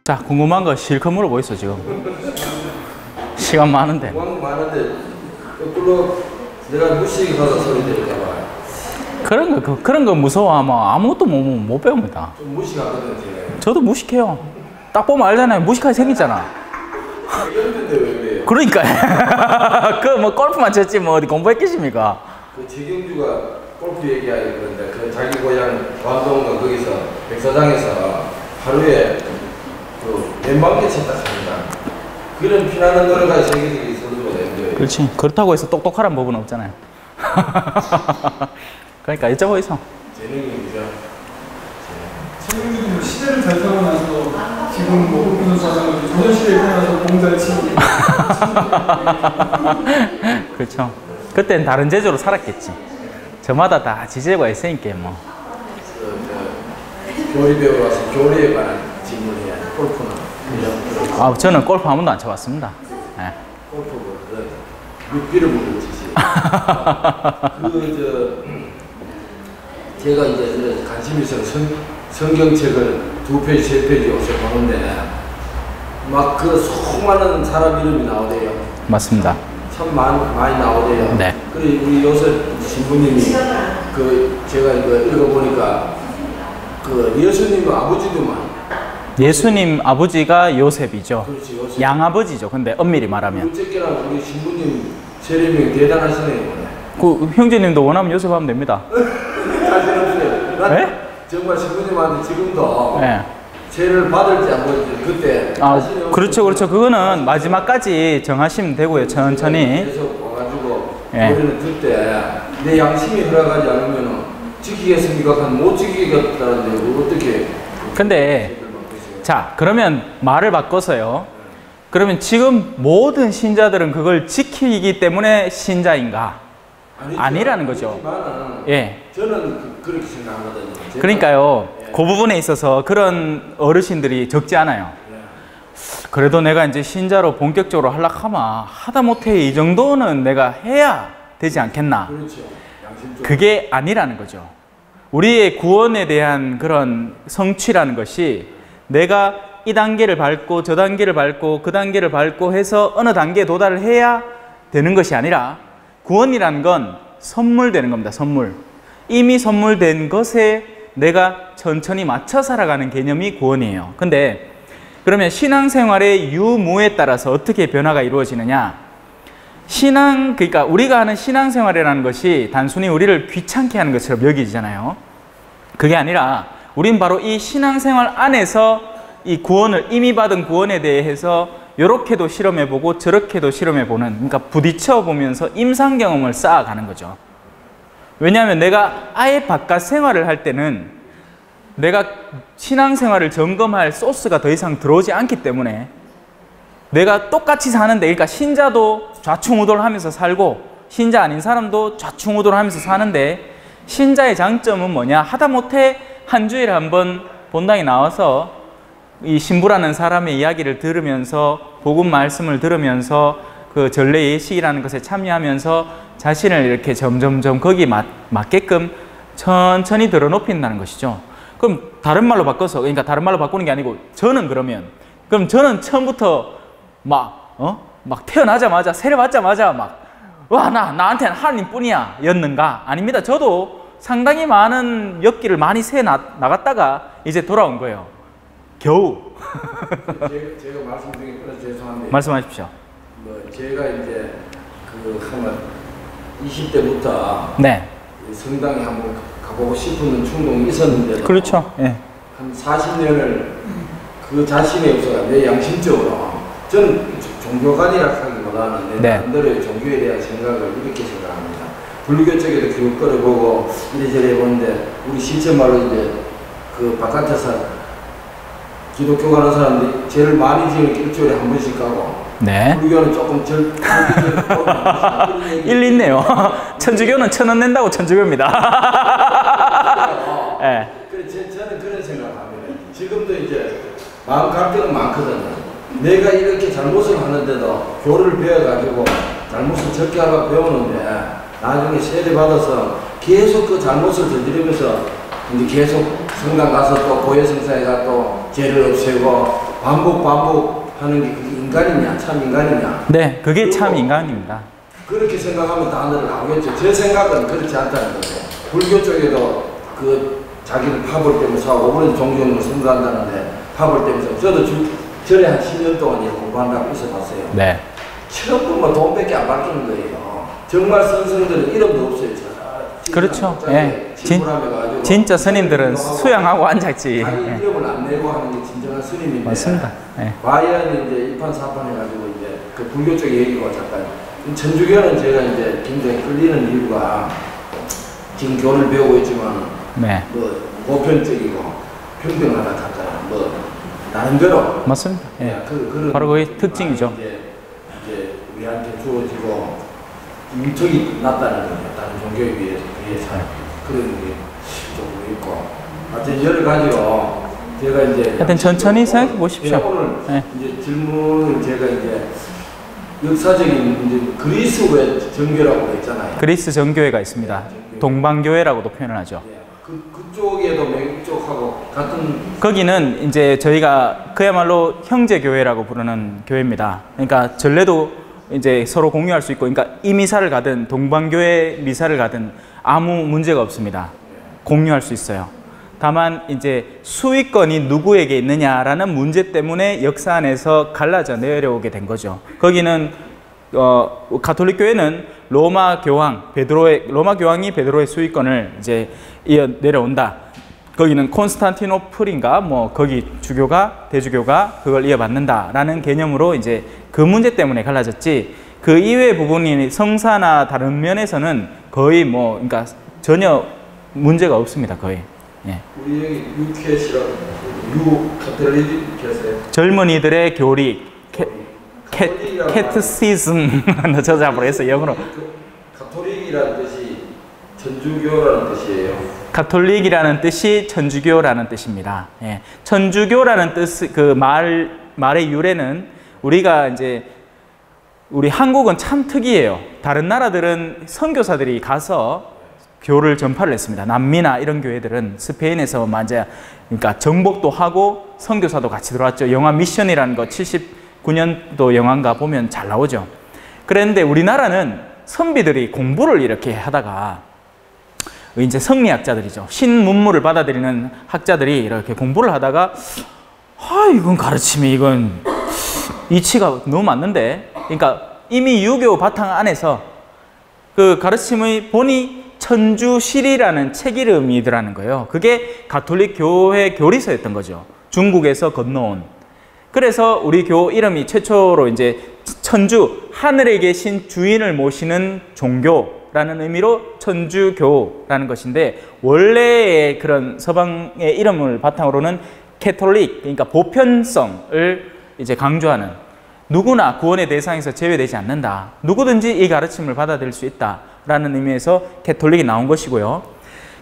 자, 궁금한 거 실컷 물어보겠어 지금. 시간 많은데. 궁금한 거 많은데 거꾸로 내가 무식이 가서 소리 들을까봐. 그런 거 무서워하면 아무것도 못 배웁니다. 좀 무식하거든 제가. 저도 무식해요. 딱 보면 알잖아요. 무식하게 생겼잖아. 그러니까. 그 뭐 골프만 쳤지 뭐 어디 공부했겠습니까? 그 최경주가 골프 얘기하기 그런데 그 자기 고향 관동과 거기서 백사장에서 하루에 그 몇만 개 쳤다 합니다. 그런 피나는 노래가 세계적인 선수가 된 거예요. 그렇지. 그렇다고 해서 똑똑하란 법은 없잖아요. 그러니까 여쭤보이소. 재능이죠. 최근에도 시대를 잘 타고 나서 지금 뭐 골프 선수 조선시대에 태어나서 공잘 치고 그렇죠. 그때는 다른 제조로 살았겠지. 저마다 다 지제가 있으니까 뭐. 교리 배우러 와서 교리에 관한 질문이야. 골프는 아, 저는 골프 한 번도 안 쳐봤습니다. 네. 골프보다는 육비를 부르는 짓이. 제가 이제 관심이 있어서 성경책을 2페이지, 3페이지 요새 보는데 막 그 수많은 사람 이름이 나오대요. 맞습니다. 참 많이 나오대요. 네. 그리고 우리 요새 신부님이 그 제가 이거 읽어보니까 그 예수님 아버지도만. 예수님 아버지가 요셉이죠. 그렇지, 요셉. 양아버지죠. 근데 엄밀히 말하면. 어쨌거나 우리 신부님 세례명이 대단하시네요. 그 형제님도 원하면 요셉 하면 됩니다. 자신 없어요. 네? 정말 신부님한테 지금도 네. 세례를 받을지 안 받을지 그때. 아, 그렇죠, 그렇죠. 그거는 마지막까지 정하시면 되고요. 천천히. 계속 와가지고 네. 우리는 그때 내 양심이 허락하지 않으면 지키겠습니까? 못 지키겠다는데 어떻게? 근데 자, 그러면 말을 바꿔서요. 그러면 지금 모든 신자들은 그걸 지키기 때문에 신자인가? 아니라는 거죠. 예. 저는 그렇게 생각하거든요. 그러니까요. 그 부분에 있어서 그런 어르신들이 적지 않아요. 그래도 내가 이제 신자로 본격적으로 하려면 하다못해 이 정도는 내가 해야 되지 않겠나. 그렇죠. 양심적으로. 그게 아니라는 거죠. 우리의 구원에 대한 그런 성취라는 것이 내가 이 단계를 밟고 저 단계를 밟고 그 단계를 밟고 해서 어느 단계에 도달을 해야 되는 것이 아니라 구원이라는 건 선물되는 겁니다. 선물. 이미 선물된 것에 내가 천천히 맞춰 살아가는 개념이 구원이에요. 근데 그러면 신앙생활의 유무에 따라서 어떻게 변화가 이루어지느냐? 그러니까 우리가 하는 신앙생활이라는 것이 단순히 우리를 귀찮게 하는 것처럼 여기잖아요. 그게 아니라 우린 바로 이 신앙생활 안에서 이 구원을, 이미 받은 구원에 대해서 이렇게도 실험해보고 저렇게도 실험해보는, 그러니까 부딪혀보면서 임상경험을 쌓아가는 거죠. 왜냐하면 내가 아예 바깥 생활을 할 때는 내가 신앙생활을 점검할 소스가 더 이상 들어오지 않기 때문에 내가 똑같이 사는데, 그러니까 신자도 좌충우돌하면서 살고 신자 아닌 사람도 좌충우돌하면서 사는데, 신자의 장점은 뭐냐? 하다못해 한 주일에 한 번 본당에 나와서 이 신부라는 사람의 이야기를 들으면서 복음 말씀을 들으면서 그 전례 예식이라는 것에 참여하면서 자신을 이렇게 점점점 거기에 맞게끔 천천히 들어높인다는 것이죠. 그럼 다른 말로 바꿔서, 그러니까 다른 말로 바꾸는 게 아니고 저는 그럼 저는 처음부터 막 태어나자마자 세례받자마자 나한테는 하나님 뿐이야 였는가? 아닙니다. 저도 상당히 많은 엿길을 많이 새 나갔다가 이제 돌아온 거예요. 겨우. 제가 말씀 중에 끊어서 죄송한데. 말씀하십시오. 제가 이제 한번 20대부터 네. 성당에 한번 가보고 싶은 충동이 있었는데도. 그렇죠. 예. 한 40년을 그 자신이 없어가 내 양심적으로 저는 종교관이라 하기보다는 내 나름대로의 종교에 대한 생각을 이렇게 생각합니다. 불교 쪽에도 교육거를 보고 이래저래 해보는데 우리 실천말로 이제 그 바깥에서 기독교 가는 사람들이 제일 많이 지는 일주일에 한 번씩 가고 불교는 조금 일리 있네요. 천주교는 1,000원 낸다고 천주교입니다. 네. 저는 그런 생각합니다. 지금도 이제 마음 갈등은 많거든요. 내가 이렇게 잘못을 하는데도 교를 배워가지고 잘못을 적게 하고 배우는데 나중에 세례받아서 계속 그 잘못을 저지르면서 이제 계속 성당 가서 또 고해성사에 가 또 죄를 없애고 반복하는 게 그게 인간이냐, 참 인간이냐. 네, 그게 참 인간입니다. 그렇게 생각하면 단어를 나오겠죠. 제 생각은 그렇지 않다는 거죠. 불교 쪽에도 그 자기는 팝을 때문에 사고, 오늘 종교를 선거한다는데 팝을 때문에 저도 전에 한 10년 동안 공부한다고 있어봤어요. 네. 처음 보면 돈밖에 안 바뀌는 거예요. 정말 선생들은 이름도 없어요. 그렇죠. 예. 진짜 스님들은 수양하고 앉았지. 자기 예. 이름을 안 내고 하는 게 진정한 스님인데. 맞습니다. 예. 과연 이제 이판사판 해가지고 이제 그 불교 쪽 얘기가 잠깐. 천주교는 제가 이제 굉장히 끌리는 이유가 지금 교를 배우고 있지만 네. 뭐 보편적이고 평등하다 할까요? 뭐 나름대로. 맞습니다. 예. 그런 바로 그게 특징이죠. 이제 우리한테 주어지고 인격이 낮다는 거죠. 다른 종교에 비해서 그런 게 조금 있고. 하여튼 여러 가지로 제가 이제 하여튼 천천히 생각해 보십시오. 오늘 네. 이제 질문을 제가 이제 역사적인 이제 그리스의 정교라고 했잖아요. 그리스 정교회가 있습니다. 동방교회라고도 표현을 하죠. 그쪽에도 미국 쪽하고 같은. 거기는 이제 저희가 그야말로 형제교회라고 부르는 교회입니다. 그러니까 전례도 이제 서로 공유할 수 있고, 그러니까 이 미사를 가든 동방교회 미사를 가든 아무 문제가 없습니다. 공유할 수 있어요. 다만 이제 수익권이 누구에게 있느냐라는 문제 때문에 역사 안에서 갈라져 내려오게 된 거죠. 거기는 가톨릭 교회는 로마 교황이 베드로의 수익권을 이제 이어 내려온다. 거기는 콘스탄티노플인가 뭐 거기 주교가 대주교가 그걸 이어받는다라는 개념으로 이제 그 문제 때문에 갈라졌지. 그 이외의 부분이 성사나 다른 면에서는 거의 뭐 그러니까 전혀 문제가 없습니다. 거의. 예. 우리 여기 유캐시라고 유카톨릭 계세요. 젊은이들의 교리 캐트시즘 저잡으로 해서 영어로 가톨릭이라는 뜻이 천주교라는 뜻이에요. 가톨릭이라는 뜻이 천주교라는 뜻입니다. 예. 천주교라는 뜻 그 말의 유래는 우리가 이제 우리 한국은 참 특이해요. 다른 나라들은 선교사들이 가서 교를 전파를 했습니다. 남미나 이런 교회들은 스페인에서 맞아, 그러니까 정복도 하고 선교사도 같이 들어왔죠. 영화 미션이라는 거 79년도 영화인가 보면 잘 나오죠. 그런데 우리나라는 선비들이 공부를 이렇게 하다가 이제 성리학자들이죠. 신문물을 받아들이는 학자들이 이렇게 공부를 하다가 이건 가르침이 이건 이치가 너무 맞는데, 그러니까 이미 유교 바탕 안에서 그 가르침의 본이 천주실이라는 책 이름이더라는 거예요. 그게 가톨릭 교회 교리서였던 거죠. 중국에서 건너온. 그래서 우리 교 이름이 최초로 이제 천주, 하늘에 계신 주인을 모시는 종교라는 의미로 천주교라는 것인데, 원래의 그런 서방의 이름을 바탕으로는 캐톨릭, 그러니까 보편성을 이제 강조하는, 누구나 구원의 대상에서 제외되지 않는다. 누구든지 이 가르침을 받아들일 수 있다. 라는 의미에서 캐톨릭이 나온 것이고요.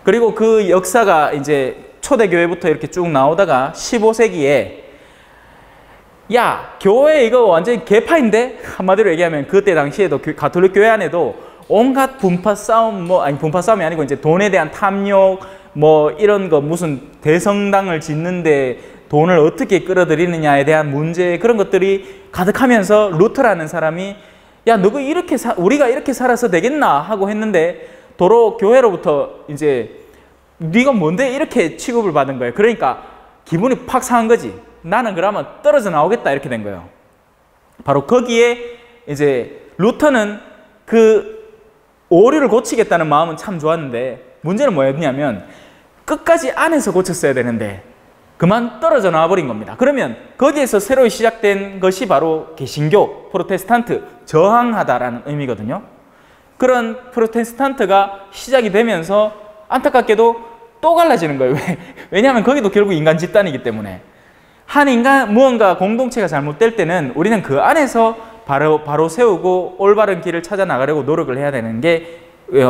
그리고 그 역사가 이제 초대교회부터 이렇게 쭉 나오다가 15세기에 야, 교회 이거 완전히 개파인데? 한마디로 얘기하면 그때 당시에도 가톨릭 교회 안에도 온갖 분파 싸움, 분파 싸움이 아니고 이제 돈에 대한 탐욕, 뭐 이런 거 무슨 대성당을 짓는데 돈을 어떻게 끌어들이느냐에 대한 문제, 그런 것들이 가득하면서 루터라는 사람이 야, 너가 이렇게 우리가 이렇게 살아서 되겠나 하고 했는데 도로 교회로부터 이제 네가 뭔데 이렇게 취급을 받은 거예요. 그러니까 기분이 팍 상한 거지. 나는 그러면 떨어져 나오겠다 이렇게 된 거예요. 바로 거기에 이제 루터는 그 오류를 고치겠다는 마음은 참 좋았는데 문제는 뭐였냐면 끝까지 안에서 고쳤어야 되는데 그만 떨어져 나와버린 겁니다. 그러면 거기에서 새로 시작된 것이 바로 개신교, 프로테스탄트, 저항하다라는 의미거든요. 그런 프로테스탄트가 시작이 되면서 안타깝게도 또 갈라지는 거예요. 왜냐하면 거기도 결국 인간 집단이기 때문에. 한 인간, 무언가 공동체가 잘못될 때는 우리는 그 안에서 바로 세우고 올바른 길을 찾아 나가려고 노력을 해야 되는 게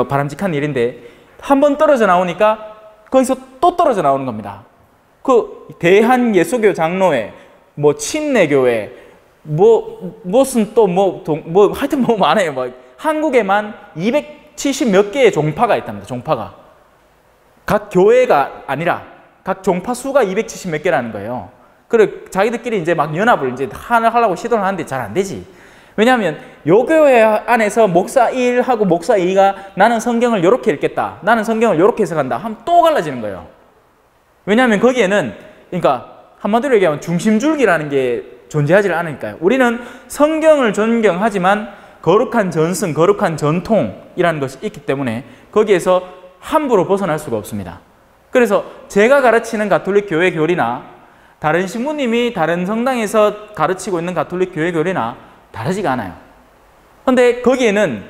바람직한 일인데, 한 번 떨어져 나오니까 거기서 또 떨어져 나오는 겁니다. 그 대한예수교 장로회, 뭐 침례교회, 무슨 또 하여튼 뭐 많아요. 뭐 한국에만 270 몇 개의 종파가 있답니다. 종파가 각 교회가 아니라 각 종파 수가 270 몇 개라는 거예요. 그래, 자기들끼리 이제 막 연합을 이제 하나 하려고 시도를 하는데 잘 안 되지. 왜냐하면 요 교회 안에서 목사 1하고 목사 2가 나는 성경을 이렇게 읽겠다, 나는 성경을 이렇게 해석한다 하면 또 갈라지는 거예요. 왜냐하면 거기에는, 그러니까 한마디로 얘기하면 중심줄기라는 게 존재하지 않으니까요. 우리는 성경을 존경하지만 거룩한 전승, 거룩한 전통이라는 것이 있기 때문에 거기에서 함부로 벗어날 수가 없습니다. 그래서 제가 가르치는 가톨릭 교회 교리나 다른 신부님이 다른 성당에서 가르치고 있는 가톨릭 교회 교리나 다르지가 않아요. 근데 거기에는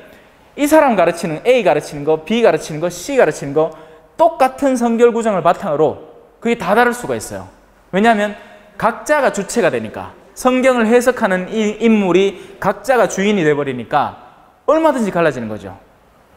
이 사람 가르치는 A 가르치는 거, B 가르치는 거, C 가르치는 거 똑같은 성결 구정을 바탕으로 그게 다 다를 수가 있어요. 왜냐하면 각자가 주체가 되니까, 성경을 해석하는 이 인물이 각자가 주인이 돼버리니까 얼마든지 갈라지는 거죠.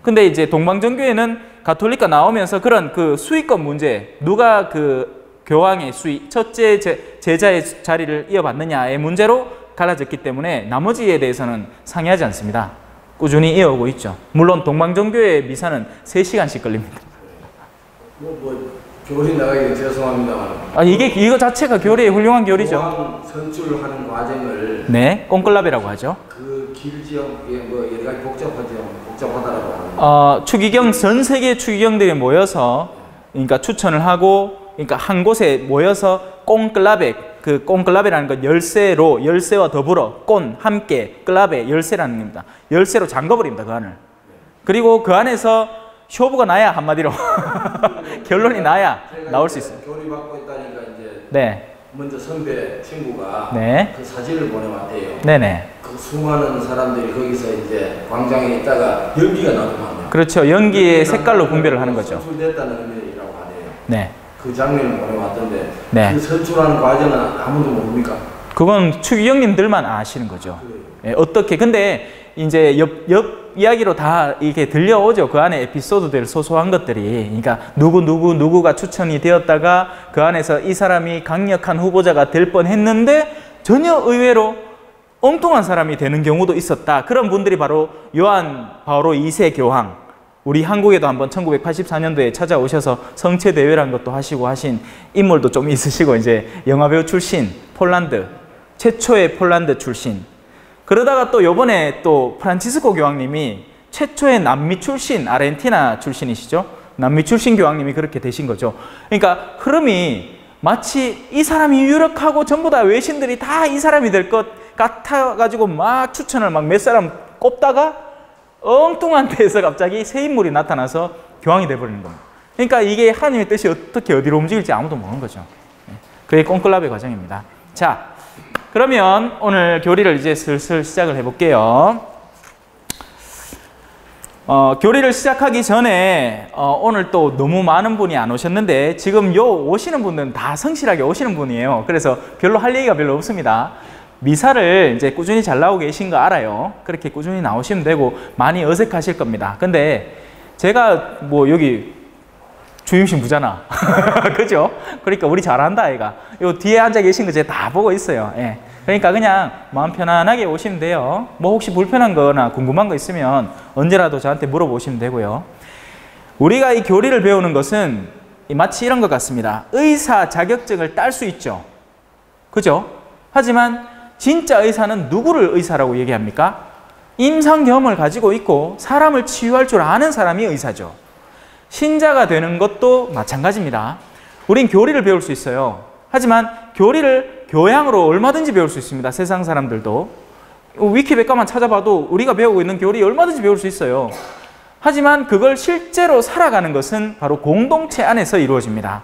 근데 이제 동방정교회는 가톨릭가 나오면서 그런 그 수위권 문제, 누가 그 교황의 수위, 첫째 제자의 자리를 이어받느냐의 문제로 갈라졌기 때문에 나머지에 대해서는 상의하지 않습니다. 꾸준히 이어오고 있죠. 물론 동방정교회 미사는 3시간씩 걸립니다. 교리 나가기 죄송합니다만. 이거 자체가 교리의 훌륭한 교리죠. 교황 선출하는 과정을. 네, 꽁클라베라고 하죠. 그 길지형, 뭐 여러 가지 복잡하다라고 하는. 추기경, 전 세계 추기경들이 모여서, 그러니까 추천을 하고, 그러니까 한 곳에 모여서 꽁클라베, 그 꽁클라베라는 건 열쇠로, 열쇠와 더불어 꼰 함께 클라베 열쇠라는 겁니다. 열쇠로 잠궈버립니다, 그 안을. 그리고 그 안에서 쇼부가 나야, 한마디로 결론이 나야 나올 수 있어요. 교리 받고 있다니까 이제. 네. 먼저 선배 친구가. 네. 그 사진을 보내왔대요. 네네. 그 수많은 사람들이 거기서 이제 광장에 있다가 연기가 나더만요. 그렇죠. 연기의 색깔로 분별을 하는 거죠. 선출됐다는 의미라고 하네요. 네. 그 장면을 보내왔던데. 네. 그 선출하는 과정은 아무도 모릅니까? 그건 추기경님들만 아시는 거죠. 예, 어떻게. 근데 이제 옆 이야기로 다 이게 들려오죠. 그 안에 에피소드들, 소소한 것들이. 그러니까 누구가 추천이 되었다가 그 안에서 이 사람이 강력한 후보자가 될 뻔했는데 전혀 의외로 엉뚱한 사람이 되는 경우도 있었다. 그런 분들이 바로 요한 바오로 2세 교황, 우리 한국에도 한번 1984년도에 찾아오셔서 성체대회라는 것도 하시고 하신 인물도 좀 있으시고, 이제 영화배우 출신, 폴란드, 최초의 폴란드 출신. 그러다가 또 요번에 또 프란치스코 교황님이 최초의 남미 출신, 아르헨티나 출신이시죠. 남미 출신 교황님이 그렇게 되신 거죠. 그러니까 흐름이 마치 이 사람이 유력하고 전부 다 외신들이 다 이 사람이 될 것 같아가지고 막 추천을 막 몇 사람 꼽다가 엉뚱한 데에서 갑자기 새 인물이 나타나서 교황이 돼버리는 겁니다. 그러니까 이게 하나님의 뜻이 어떻게 어디로 움직일지 아무도 모르는 거죠. 그게 꽁클라베 과정입니다. 자, 그러면 오늘 교리를 이제 슬슬 시작을 해볼게요. 교리를 시작하기 전에 오늘 또 너무 많은 분이 안 오셨는데, 지금 오시는 분들은 다 성실하게 오시는 분이에요. 그래서 별로 할 얘기가 별로 없습니다. 미사를 이제 꾸준히 잘 나오고 계신 거 알아요. 그렇게 꾸준히 나오시면 되고 많이 어색하실 겁니다. 근데 제가 뭐 여기 주임신 부잖아. 그죠? 그러니까 우리 잘한다 아이가. 요 뒤에 앉아 계신 거 제가 다 보고 있어요. 예. 그러니까 그냥 마음 편안하게 오시면 돼요. 뭐 혹시 불편한 거나 궁금한 거 있으면 언제라도 저한테 물어보시면 되고요. 우리가 이 교리를 배우는 것은 마치 이런 것 같습니다. 의사 자격증을 딸 수 있죠. 그죠? 하지만 진짜 의사는 누구를 의사라고 얘기합니까? 임상 경험을 가지고 있고 사람을 치유할 줄 아는 사람이 의사죠. 신자가 되는 것도 마찬가지입니다. 우린 교리를 배울 수 있어요. 하지만 교리를 교양으로 얼마든지 배울 수 있습니다. 세상 사람들도. 위키백과만 찾아봐도 우리가 배우고 있는 교리 얼마든지 배울 수 있어요. 하지만 그걸 실제로 살아가는 것은 바로 공동체 안에서 이루어집니다.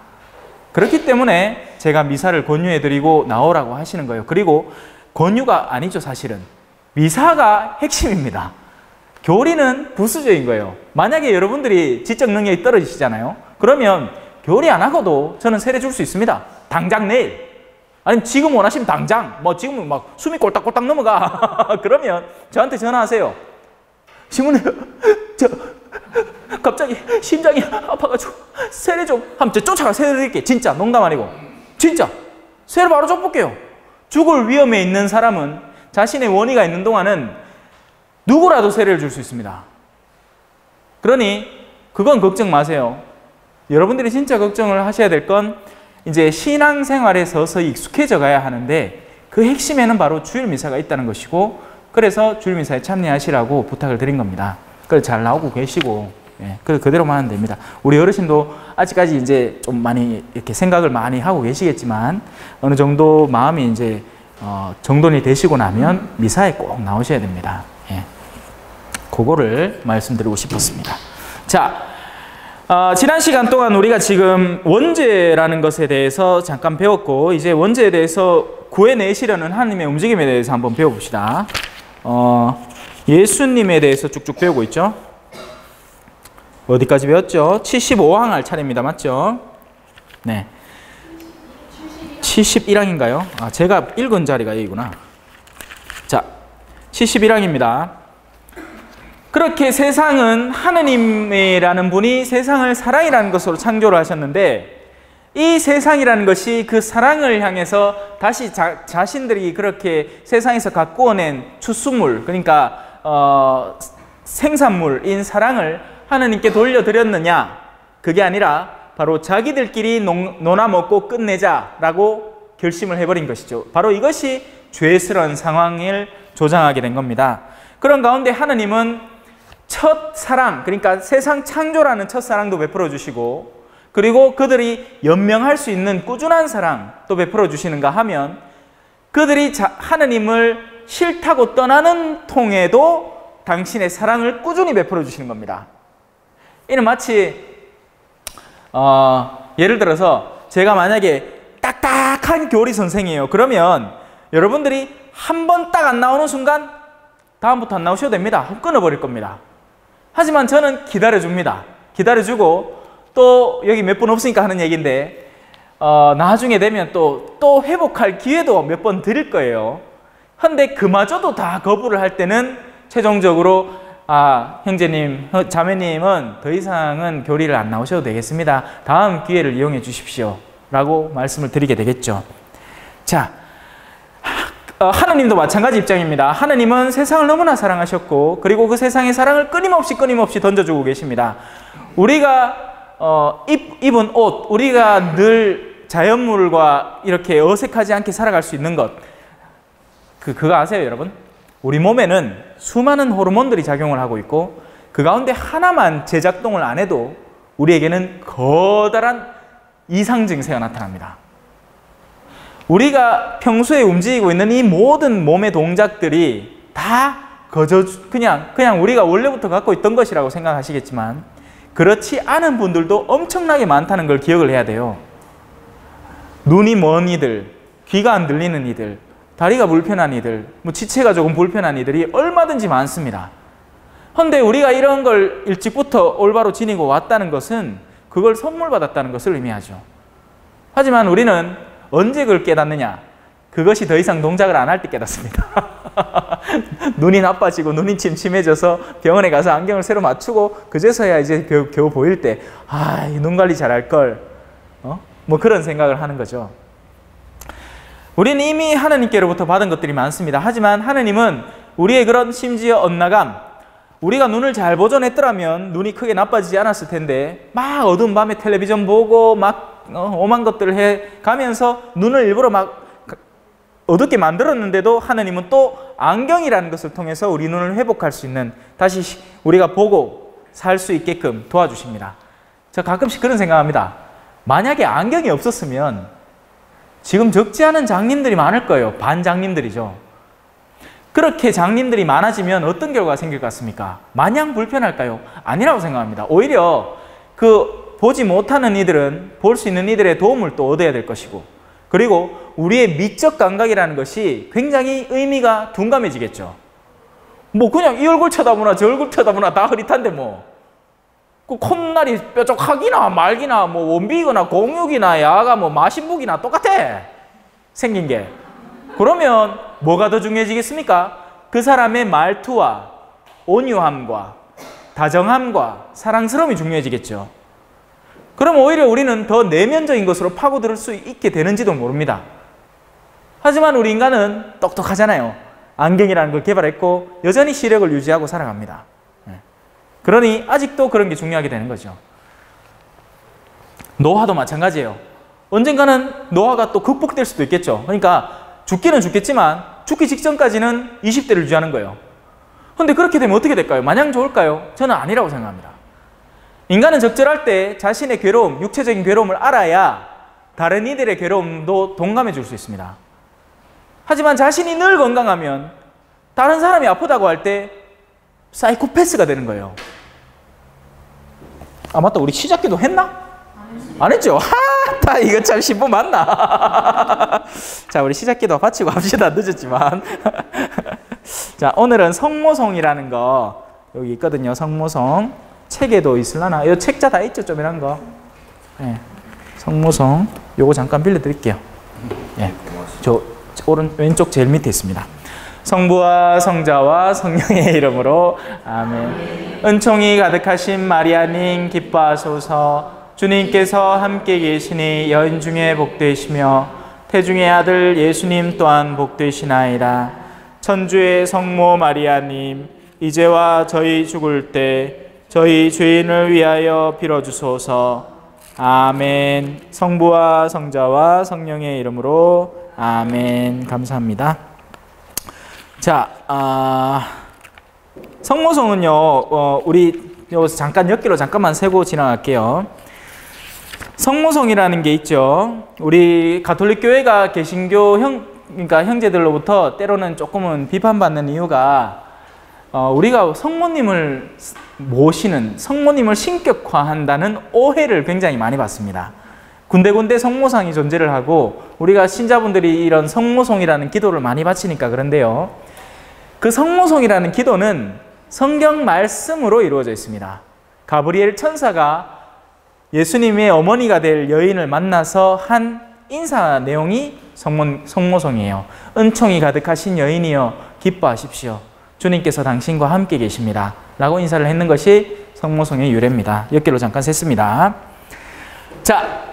그렇기 때문에 제가 미사를 권유해드리고 나오라고 하시는 거예요. 그리고 권유가 아니죠, 사실은. 미사가 핵심입니다. 교리는 부수적인 거예요. 만약에 여러분들이 지적 능력이 떨어지시잖아요. 그러면 교리 안 하고도 저는 세례 줄 수 있습니다. 당장 내일. 아니면 지금 원하시면 당장. 뭐 지금은 막 숨이 꼴딱꼴딱 넘어가. 그러면 저한테 전화하세요. 신부님, 저 갑자기 심장이 아파가지고 세례 좀 하면 저 쫓아가 세례 드릴게요. 진짜 농담 아니고. 진짜. 세례 바로 줘볼게요. 죽을 위험에 있는 사람은 자신의 원의가 있는 동안은 누구라도 세례를 줄 수 있습니다. 그러니 그건 걱정 마세요. 여러분들이 진짜 걱정을 하셔야 될 건 이제 신앙생활에 서서히 익숙해져 가야 하는데 그 핵심에는 바로 주일 미사가 있다는 것이고 그래서 주일 미사에 참여하시라고 부탁을 드린 겁니다. 그걸 잘 나오고 계시고 예, 그대로만 하면 됩니다. 우리 어르신도 아직까지 이제 좀 많이 이렇게 생각을 많이 하고 계시겠지만 어느 정도 마음이 이제 정돈이 되시고 나면 미사에 꼭 나오셔야 됩니다. 예. 그거를 말씀드리고 싶었습니다. 자, 지난 시간 동안 우리가 지금 원죄라는 것에 대해서 잠깐 배웠고 이제 원죄에 대해서 구해내시려는 하나님의 움직임에 대해서 한번 배워봅시다. 예수님에 대해서 쭉쭉 배우고 있죠. 어디까지 배웠죠? 75항 할 차례입니다. 맞죠? 네. 71항인가요? 제가 읽은 자리가 여기구나. 자, 71항입니다. 그렇게 세상은 하느님이라는 분이 세상을 사랑이라는 것으로 창조를 하셨는데 이 세상이라는 것이 그 사랑을 향해서 다시 자신들이 그렇게 세상에서 가꾸어낸 추수물, 그러니까 생산물인 사랑을 하느님께 돌려드렸느냐? 그게 아니라 바로 자기들끼리 놀아먹고 끝내자라고 결심을 해버린 것이죠. 바로 이것이 죄스러운 상황을 조장하게 된 겁니다. 그런 가운데 하느님은 첫 사랑, 그러니까 세상 창조라는 첫 사랑도 베풀어 주시고 그리고 그들이 연명할 수 있는 꾸준한 사랑도 베풀어 주시는가 하면 그들이 하느님을 싫다고 떠나는 통에도 당신의 사랑을 꾸준히 베풀어 주시는 겁니다. 이는 마치 예를 들어서 제가 만약에 딱딱한 교리 선생이에요. 그러면 여러분들이 한 번 딱 안 나오는 순간 다음부터 안 나오셔도 됩니다. 끊어버릴 겁니다. 하지만 저는 기다려줍니다. 기다려주고 또 여기 몇 분 없으니까 하는 얘기인데 나중에 되면 또 회복할 기회도 몇 번 드릴 거예요. 근데 그마저도 다 거부를 할 때는 최종적으로 형제님, 자매님은 더 이상은 교리를 안 나오셔도 되겠습니다. 다음 기회를 이용해 주십시오 라고 말씀을 드리게 되겠죠. 자, 하느님도 마찬가지 입장입니다. 하느님은 세상을 너무나 사랑하셨고 그리고 그 세상의 사랑을 끊임없이 던져주고 계십니다. 우리가 입은 옷, 우리가 늘 자연물과 이렇게 어색하지 않게 살아갈 수 있는 것, 그거 아세요 여러분? 우리 몸에는 수많은 호르몬들이 작용을 하고 있고 그 가운데 하나만 제작동을 안 해도 우리에게는 커다란 이상 증세가 나타납니다. 우리가 평소에 움직이고 있는 이 모든 몸의 동작들이 다 그냥 우리가 원래부터 갖고 있던 것이라고 생각하시겠지만 그렇지 않은 분들도 엄청나게 많다는 걸 기억을 해야 돼요. 눈이 먼 이들, 귀가 안 들리는 이들, 다리가 불편한 이들, 지체가 조금 불편한 이들이 얼마든지 많습니다. 그런데 우리가 이런 걸 일찍부터 올바로 지니고 왔다는 것은 그걸 선물 받았다는 것을 의미하죠. 하지만 우리는 언제 그걸 깨닫느냐? 그것이 더 이상 동작을 안 할 때 깨닫습니다. 눈이 나빠지고 눈이 침침해져서 병원에 가서 안경을 새로 맞추고 그제서야 이제 겨우 보일 때 눈 관리 잘할 걸 뭐 그런 생각을 하는 거죠. 우리는 이미 하나님께로부터 받은 것들이 많습니다. 하지만 하나님은 우리의 그런 심지어 엇나감, 우리가 눈을 잘 보존했더라면 눈이 크게 나빠지지 않았을 텐데 막 어두운 밤에 텔레비전 보고 막 오만 것들을 해 가면서 눈을 일부러 막 어둡게 만들었는데도 하나님은 또 안경이라는 것을 통해서 우리 눈을 회복할 수 있는, 다시 우리가 보고 살 수 있게끔 도와주십니다. 저 가끔씩 그런 생각합니다. 만약에 안경이 없었으면 지금 적지 않은 장님들이 많을 거예요. 반장님들이죠. 그렇게 장님들이 많아지면 어떤 결과가 생길 것 같습니까? 마냥 불편할까요? 아니라고 생각합니다. 오히려 그 보지 못하는 이들은 볼 수 있는 이들의 도움을 또 얻어야 될 것이고, 그리고 우리의 미적 감각이라는 것이 굉장히 의미가 둔감해지겠죠. 뭐 그냥 이 얼굴 쳐다보나 저 얼굴 쳐다보나 다 흐릿한데 뭐 그 콧날이 뾰족하기나 말기나 뭐 원비거나 공육이나 야가 뭐 마신복이나 똑같아 생긴 게. 그러면 뭐가 더 중요해지겠습니까? 그 사람의 말투와 온유함과 다정함과 사랑스러움이 중요해지겠죠. 그럼 오히려 우리는 더 내면적인 것으로 파고들 수 있게 되는지도 모릅니다. 하지만 우리 인간은 똑똑하잖아요. 안경이라는 걸 개발했고 여전히 시력을 유지하고 살아갑니다. 그러니 아직도 그런 게 중요하게 되는 거죠. 노화도 마찬가지예요. 언젠가는 노화가 또 극복될 수도 있겠죠. 그러니까 죽기는 죽겠지만 죽기 직전까지는 20대를 유지하는 거예요. 그런데 그렇게 되면 어떻게 될까요? 마냥 좋을까요? 저는 아니라고 생각합니다. 인간은 적절할 때 자신의 괴로움, 육체적인 괴로움을 알아야 다른 이들의 괴로움도 동감해 줄 수 있습니다. 하지만 자신이 늘 건강하면 다른 사람이 아프다고 할 때 사이코패스가 되는 거예요. 아 맞다, 우리 시작기도 했나? 안 했죠? 하, 이거 참 신부 맞나? 자, 우리 시작기도 바치고 합시다. 늦었지만. 자, 오늘은 성모송이라는 거 여기 있거든요. 성모송. 책에도 있을라나? 이 책자 다 있죠? 좀 이런 거. 네. 성모송. 요거 잠깐 빌려드릴게요. 예. 저 왼쪽 제일 밑에 있습니다. 성부와 성자와 성령의 이름으로 아멘. 은총이 가득하신 마리아님 기뻐하소서. 주님께서 함께 계시니 여인 중에 복되시며 태중의 아들 예수님 또한 복되시나이다. 천주의 성모 마리아님, 이제와 저희 죽을 때 저희 죄인을 위하여 빌어주소서. 아멘. 성부와 성자와 성령의 이름으로 아멘. 감사합니다. 자, 성모송은요, 우리 잠깐 몇 개로 잠깐만 세고 지나갈게요. 성모송이라는 게 있죠. 우리 가톨릭 교회가 개신교 그러니까 형제들로부터 때로는 조금은 비판받는 이유가 우리가 성모님을 모시는, 성모님을 신격화한다는 오해를 굉장히 많이 받습니다. 군데군데 성모상이 존재를 하고 우리가 신자분들이 이런 성모송이라는 기도를 많이 바치니까 그런데요. 그 성모송이라는 기도는 성경 말씀으로 이루어져 있습니다. 가브리엘 천사가 예수님의 어머니가 될 여인을 만나서 한 인사 내용이 성모송이에요. 은총이 가득하신 여인이여 기뻐하십시오. 주님께서 당신과 함께 계십니다. 라고 인사를 했는 것이 성모송의 유래입니다. 몇 개로 잠깐 셌습니다. 자,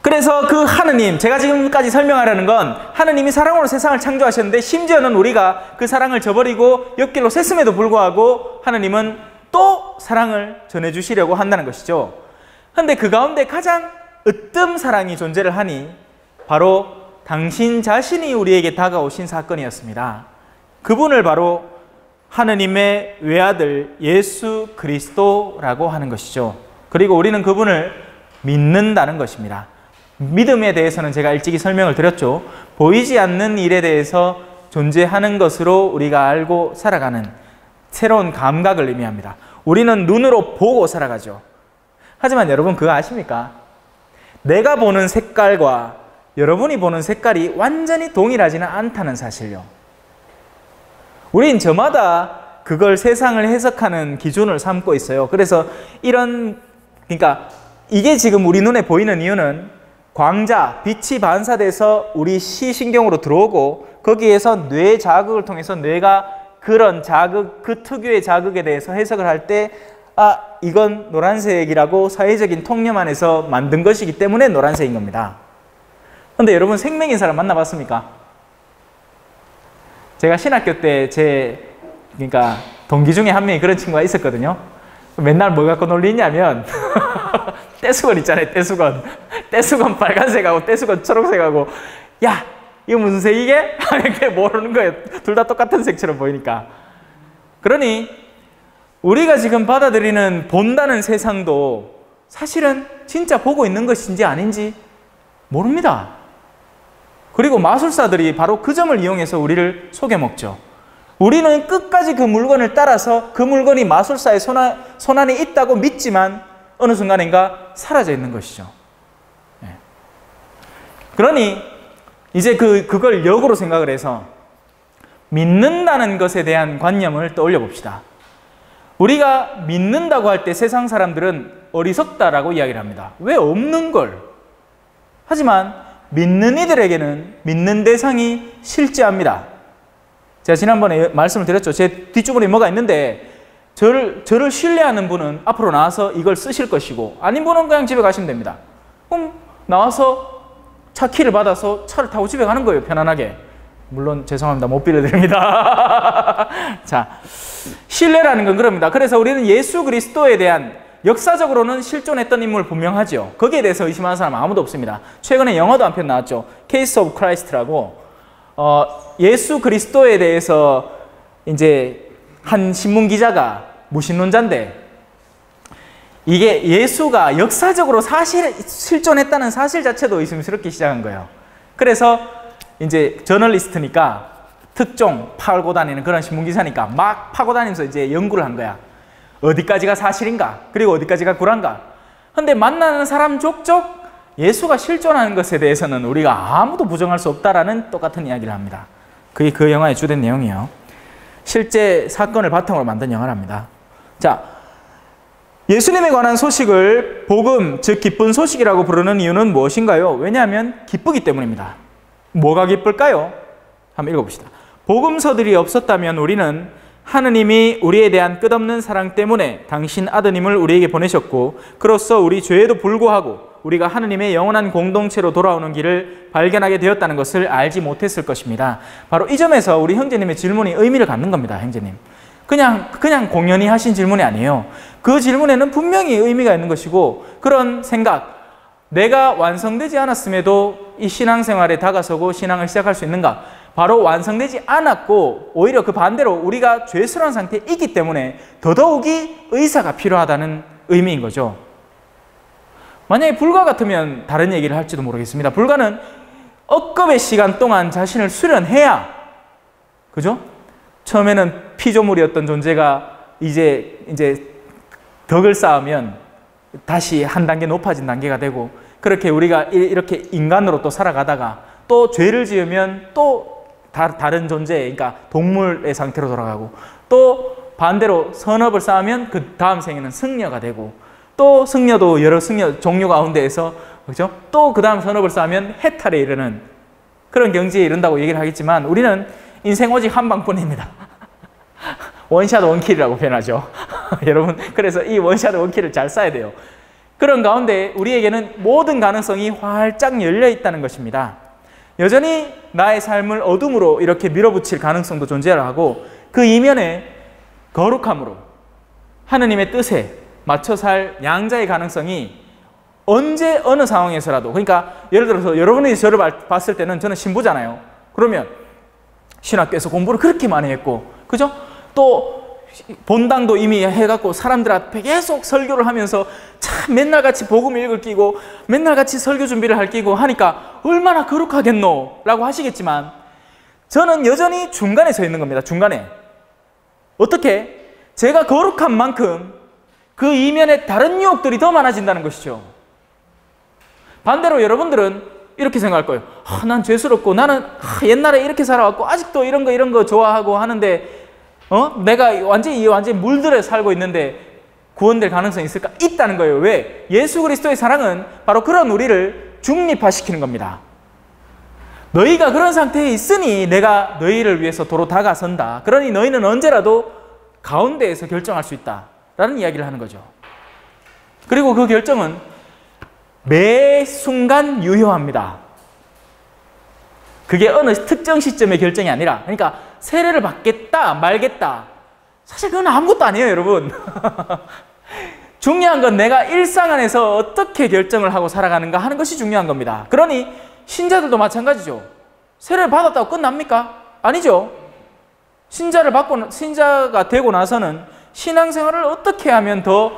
그래서 그 하느님, 제가 지금까지 설명하려는 건 하느님이 사랑으로 세상을 창조하셨는데 심지어는 우리가 그 사랑을 저버리고 옆길로 샜음에도 불구하고 하느님은 또 사랑을 전해주시려고 한다는 것이죠. 그런데 그 가운데 가장 으뜸 사랑이 존재를 하니 바로 당신 자신이 우리에게 다가오신 사건이었습니다. 그분을 바로 하느님의 외아들 예수 그리스도라고 하는 것이죠. 그리고 우리는 그분을 믿는다는 것입니다. 믿음에 대해서는 제가 일찍이 설명을 드렸죠. 보이지 않는 일에 대해서 존재하는 것으로 우리가 알고 살아가는 새로운 감각을 의미합니다. 우리는 눈으로 보고 살아가죠. 하지만 여러분 그거 아십니까? 내가 보는 색깔과 여러분이 보는 색깔이 완전히 동일하지는 않다는 사실요. 우린 저마다 그걸 세상을 해석하는 기준을 삼고 있어요. 그래서 그러니까 이게 지금 우리 눈에 보이는 이유는 광자, 빛이 반사돼서 우리 시신경으로 들어오고 거기에서 뇌 자극을 통해서 뇌가 그런 자극, 그 특유의 자극에 대해서 해석을 할 때 이건 노란색이라고 사회적인 통념 안에서 만든 것이기 때문에 노란색인 겁니다. 그런데 여러분 생명인 사람 만나봤습니까? 제가 신학교 때 그러니까 동기 중에 한 명이 그런 친구가 있었거든요. 맨날 뭐 갖고 놀리냐면 떼수건 있잖아요. 떼수건 빨간색하고 떼수건 초록색하고 야 이거 무슨 색이게? 이렇게 모르는 거예요. 둘 다 똑같은 색처럼 보이니까. 그러니 우리가 지금 받아들이는 본다는 세상도 사실은 진짜 보고 있는 것인지 아닌지 모릅니다. 그리고 마술사들이 바로 그 점을 이용해서 우리를 속여먹죠. 우리는 끝까지 그 물건을 따라서 그 물건이 마술사의 손 안에 있다고 믿지만 어느 순간인가 사라져 있는 것이죠. 네. 그러니 이제 그걸 역으로 생각을 해서 믿는다는 것에 대한 관념을 떠올려 봅시다. 우리가 믿는다고 할 때 세상 사람들은 어리석다라고 이야기를 합니다. 왜 없는 걸? 하지만 믿는 이들에게는 믿는 대상이 실제합니다. 제가 지난번에 말씀을 드렸죠. 제 뒷주머니에 뭐가 있는데 저를 신뢰하는 분은 앞으로 나와서 이걸 쓰실 것이고 아닌 분은 그냥 집에 가시면 됩니다. 그럼 나와서 차 키를 받아서 차를 타고 집에 가는 거예요. 편안하게. 물론 죄송합니다. 못 빌려드립니다. 자, 신뢰라는 건 그럽니다. 그래서 우리는 예수 그리스도에 대한 역사적으로는 실존했던 인물 분명하죠. 거기에 대해서 의심하는 사람 아무도 없습니다. 최근에 영화도 한 편 나왔죠. 케이스 오브 크라이스트라고 예수 그리스도에 대해서 이제 한 신문 기자가 무신론자인데 이게 예수가 역사적으로 실존했다는 사실 자체도 의심스럽게 시작한 거예요. 그래서 이제 저널리스트니까 특종 팔고 다니는 그런 신문 기사니까 막 파고 다니면서 이제 연구를 한 거야. 어디까지가 사실인가? 그리고 어디까지가 구란가? 근데 만나는 사람 족족 예수가 실존하는 것에 대해서는 우리가 아무도 부정할 수 없다라는 똑같은 이야기를 합니다. 그게 그 영화의 주된 내용이에요. 실제 사건을 바탕으로 만든 영화랍니다. 자, 예수님에 관한 소식을 복음, 즉 기쁜 소식이라고 부르는 이유는 무엇인가요? 왜냐하면 기쁘기 때문입니다. 뭐가 기쁠까요? 한번 읽어봅시다. 복음서들이 없었다면 우리는 하느님이 우리에 대한 끝없는 사랑 때문에 당신 아드님을 우리에게 보내셨고 그로써 우리 죄에도 불구하고 우리가 하느님의 영원한 공동체로 돌아오는 길을 발견하게 되었다는 것을 알지 못했을 것입니다. 바로 이 점에서 우리 형제님의 질문이 의미를 갖는 겁니다. 형제님. 그냥 공연히 하신 질문이 아니에요. 그 질문에는 분명히 의미가 있는 것이고 그런 생각, 내가 완성되지 않았음에도 이 신앙생활에 다가서고 신앙을 시작할 수 있는가? 바로 완성되지 않았고 오히려 그 반대로 우리가 죄스러운 상태에 있기 때문에 더더욱이 의사가 필요하다는 의미인 거죠. 만약에 불과 같으면 다른 얘기를 할지도 모르겠습니다. 불가는 억겁의 시간 동안 자신을 수련해야, 그죠? 처음에는 피조물이었던 존재가 이제 덕을 쌓으면 다시 한 단계 높아진 단계가 되고 그렇게 우리가 이렇게 인간으로 또 살아가다가 또 죄를 지으면 또 다른 존재, 그러니까 동물의 상태로 돌아가고 또 반대로 선업을 쌓으면 그 다음 생에는 승려가 되고 또 승려도 여러 승려 종류 가운데에서 그죠? 또 그 다음 선업을 쌓으면 해탈에 이르는 그런 경지에 이른다고 얘기를 하겠지만 우리는 인생 오직 한 방뿐입니다. 원샷 원킬이라고 표현하죠. 여러분, 그래서 이 원샷 원킬을 잘 쏴야 돼요. 그런 가운데 우리에게는 모든 가능성이 활짝 열려 있다는 것입니다. 여전히 나의 삶을 어둠으로 이렇게 밀어붙일 가능성도 존재하고 그 이면에 거룩함으로 하느님의 뜻에 맞춰 살 양자의 가능성이 언제 어느 상황에서라도, 그러니까 예를 들어서 여러분이 저를 봤을 때는 저는 신부잖아요. 그러면 신학교에서 공부를 그렇게 많이 했고, 그죠? 또 본당도 이미 해갖고 사람들 앞에 계속 설교를 하면서 참 맨날 같이 복음 읽을 끼고 맨날 같이 설교 준비를 할 끼고 하니까 얼마나 거룩하겠노 라고 하시겠지만 저는 여전히 중간에 서 있는 겁니다. 중간에. 어떻게? 제가 거룩한 만큼 그 이면에 다른 유혹들이 더 많아진다는 것이죠. 반대로 여러분들은 이렇게 생각할 거예요. 난 죄스럽고 나는 옛날에 이렇게 살아왔고 아직도 이런 거 좋아하고 하는데 내가 완전히 물들에 살고 있는데 구원될 가능성이 있을까? 있다는 거예요. 왜? 예수 그리스도의 사랑은 바로 그런 우리를 중립화시키는 겁니다. 너희가 그런 상태에 있으니 내가 너희를 위해서 도로 다가선다. 그러니 너희는 언제라도 가운데에서 결정할 수 있다. 라는 이야기를 하는 거죠. 그리고 그 결정은 매 순간 유효합니다. 그게 어느 특정 시점의 결정이 아니라, 그러니까 세례를 받겠다 말겠다, 사실 그건 아무것도 아니에요, 여러분. 중요한 건 내가 일상 안에서 어떻게 결정을 하고 살아가는가 하는 것이 중요한 겁니다. 그러니 신자들도 마찬가지죠. 세례를 받았다고 끝납니까? 아니죠. 신자가 되고 나서는 신앙생활을 어떻게 하면 더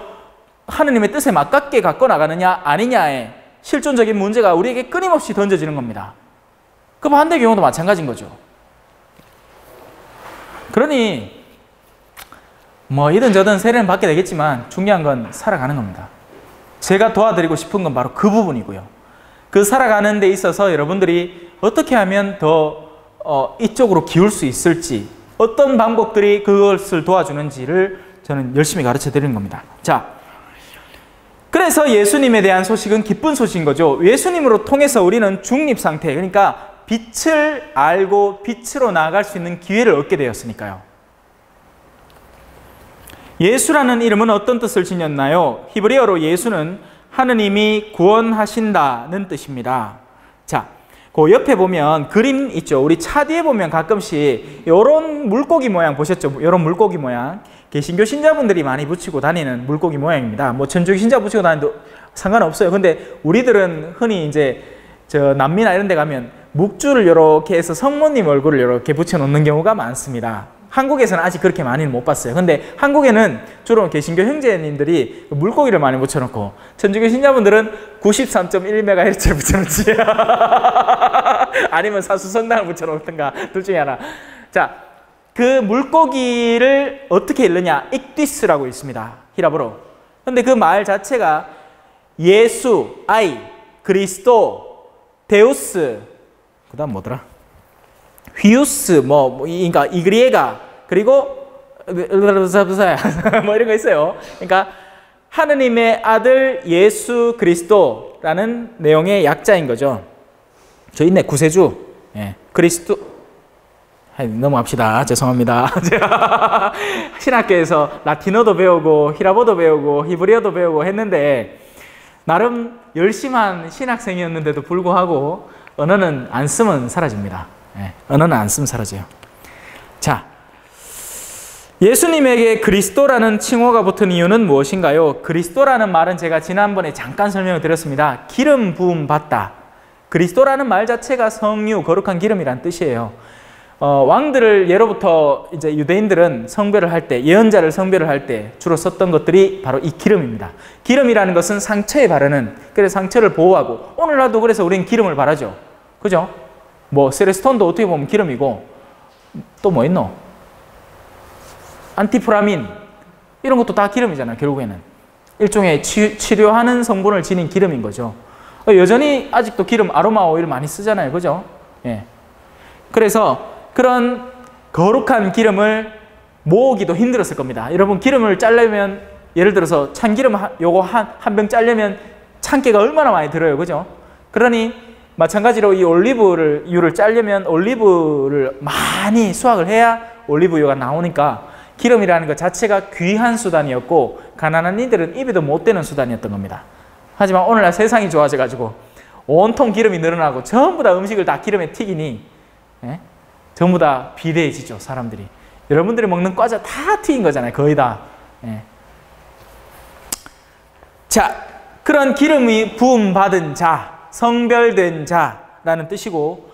하느님의 뜻에 맞게 갖고 나가느냐 아니냐의 실존적인 문제가 우리에게 끊임없이 던져지는 겁니다. 그 반대 경우도 마찬가지인 거죠. 그러니 이든 저든 세례는 받게 되겠지만 중요한 건 살아가는 겁니다. 제가 도와드리고 싶은 건 바로 그 부분이고요. 그 살아가는 데 있어서 여러분들이 어떻게 하면 더 이쪽으로 기울 수 있을지, 어떤 방법들이 그것을 도와주는지를 저는 열심히 가르쳐 드리는 겁니다. 자, 그래서 예수님에 대한 소식은 기쁜 소식인 거죠. 예수님으로 통해서 우리는 중립 상태, 그러니까 빛을 알고 빛으로 나아갈 수 있는 기회를 얻게 되었으니까요. 예수라는 이름은 어떤 뜻을 지녔나요? 히브리어로 예수는 하느님이 구원하신다는 뜻입니다. 자, 그 옆에 보면 그림 있죠. 우리 차 뒤에 보면 가끔씩 이런 물고기 모양 보셨죠? 이런 물고기 모양. 개신교 신자분들이 많이 붙이고 다니는 물고기 모양입니다. 뭐 천주교 신자 붙이고 다니도 상관없어요. 근데 우리들은 흔히 이제 저 남미나 이런 데 가면 묵주를 이렇게 해서 성모님 얼굴을 이렇게 붙여놓는 경우가 많습니다. 한국에서는 아직 그렇게 많이는 못 봤어요. 근데 한국에는 주로 개신교 형제님들이 물고기를 많이 붙여놓고 천주교 신자분들은 93.1MHz를 붙여놓지 아니면 사수성당을 붙여놓든가 둘 중에 하나. 자, 그 물고기를 어떻게 읽느냐? 익디스라고 있습니다. 히라보로. 근데 그 말 자체가 예수, 아이, 그리스도, 데우스, 그 다음 뭐더라? 휘우스, 그러니까 이그리에가, 그리고 뭐 이런 거 있어요. 그러니까 하느님의 아들 예수 그리스도라는 내용의 약자인 거죠. 저 있네, 구세주. 예, 그리스도. 넘어갑시다. 죄송합니다. 제가 신학교에서 라틴어도 배우고 히라보도 배우고 히브리어도 배우고 했는데 나름 열심한 신학생이었는데도 불구하고 언어는 안 쓰면 사라집니다. 예, 언어는 안 쓰면 사라져요. 자, 예수님에게 그리스도라는 칭호가 붙은 이유는 무엇인가요? 그리스도라는 말은 제가 지난번에 잠깐 설명을 드렸습니다. 기름 부음 받다. 그리스도라는 말 자체가 성유, 거룩한 기름이란 뜻이에요. 왕들을 예로부터 이제 유대인들은 성별을 할 때, 예언자를 성별을 할 때 주로 썼던 것들이 바로 이 기름입니다. 기름이라는 것은 상처에 바르는, 그래서 상처를 보호하고, 오늘날도 그래서 우리는 기름을 바르죠. 그죠? 뭐 세레스톤도 어떻게 보면 기름이고, 또 뭐 있노? 안티프라민 이런 것도 다 기름이잖아요. 결국에는 일종의 치료하는 성분을 지닌 기름인 거죠. 여전히 아직도 기름, 아로마 오일 많이 쓰잖아요. 그죠? 예. 그래서 그런 거룩한 기름을 모으기도 힘들었을 겁니다. 여러분, 기름을 짜려면, 예를 들어서 참기름 요거 한 병 짜려면 참깨가 얼마나 많이 들어요. 그죠? 그러니 마찬가지로 이 올리브유를 짜려면 올리브를 많이 수확을 해야 올리브유가 나오니까 기름이라는 것 자체가 귀한 수단이었고 가난한 이들은 입에도 못 대는 수단이었던 겁니다. 하지만 오늘날 세상이 좋아져가지고 온통 기름이 늘어나고 전부 다 음식을 다 기름에 튀기니, 예? 전부 다 비대해지죠. 사람들이. 여러분들이 먹는 과자 다 튀긴 거잖아요. 거의 다. 예. 자, 그런 기름이 부음받은 자, 성별된 자라는 뜻이고,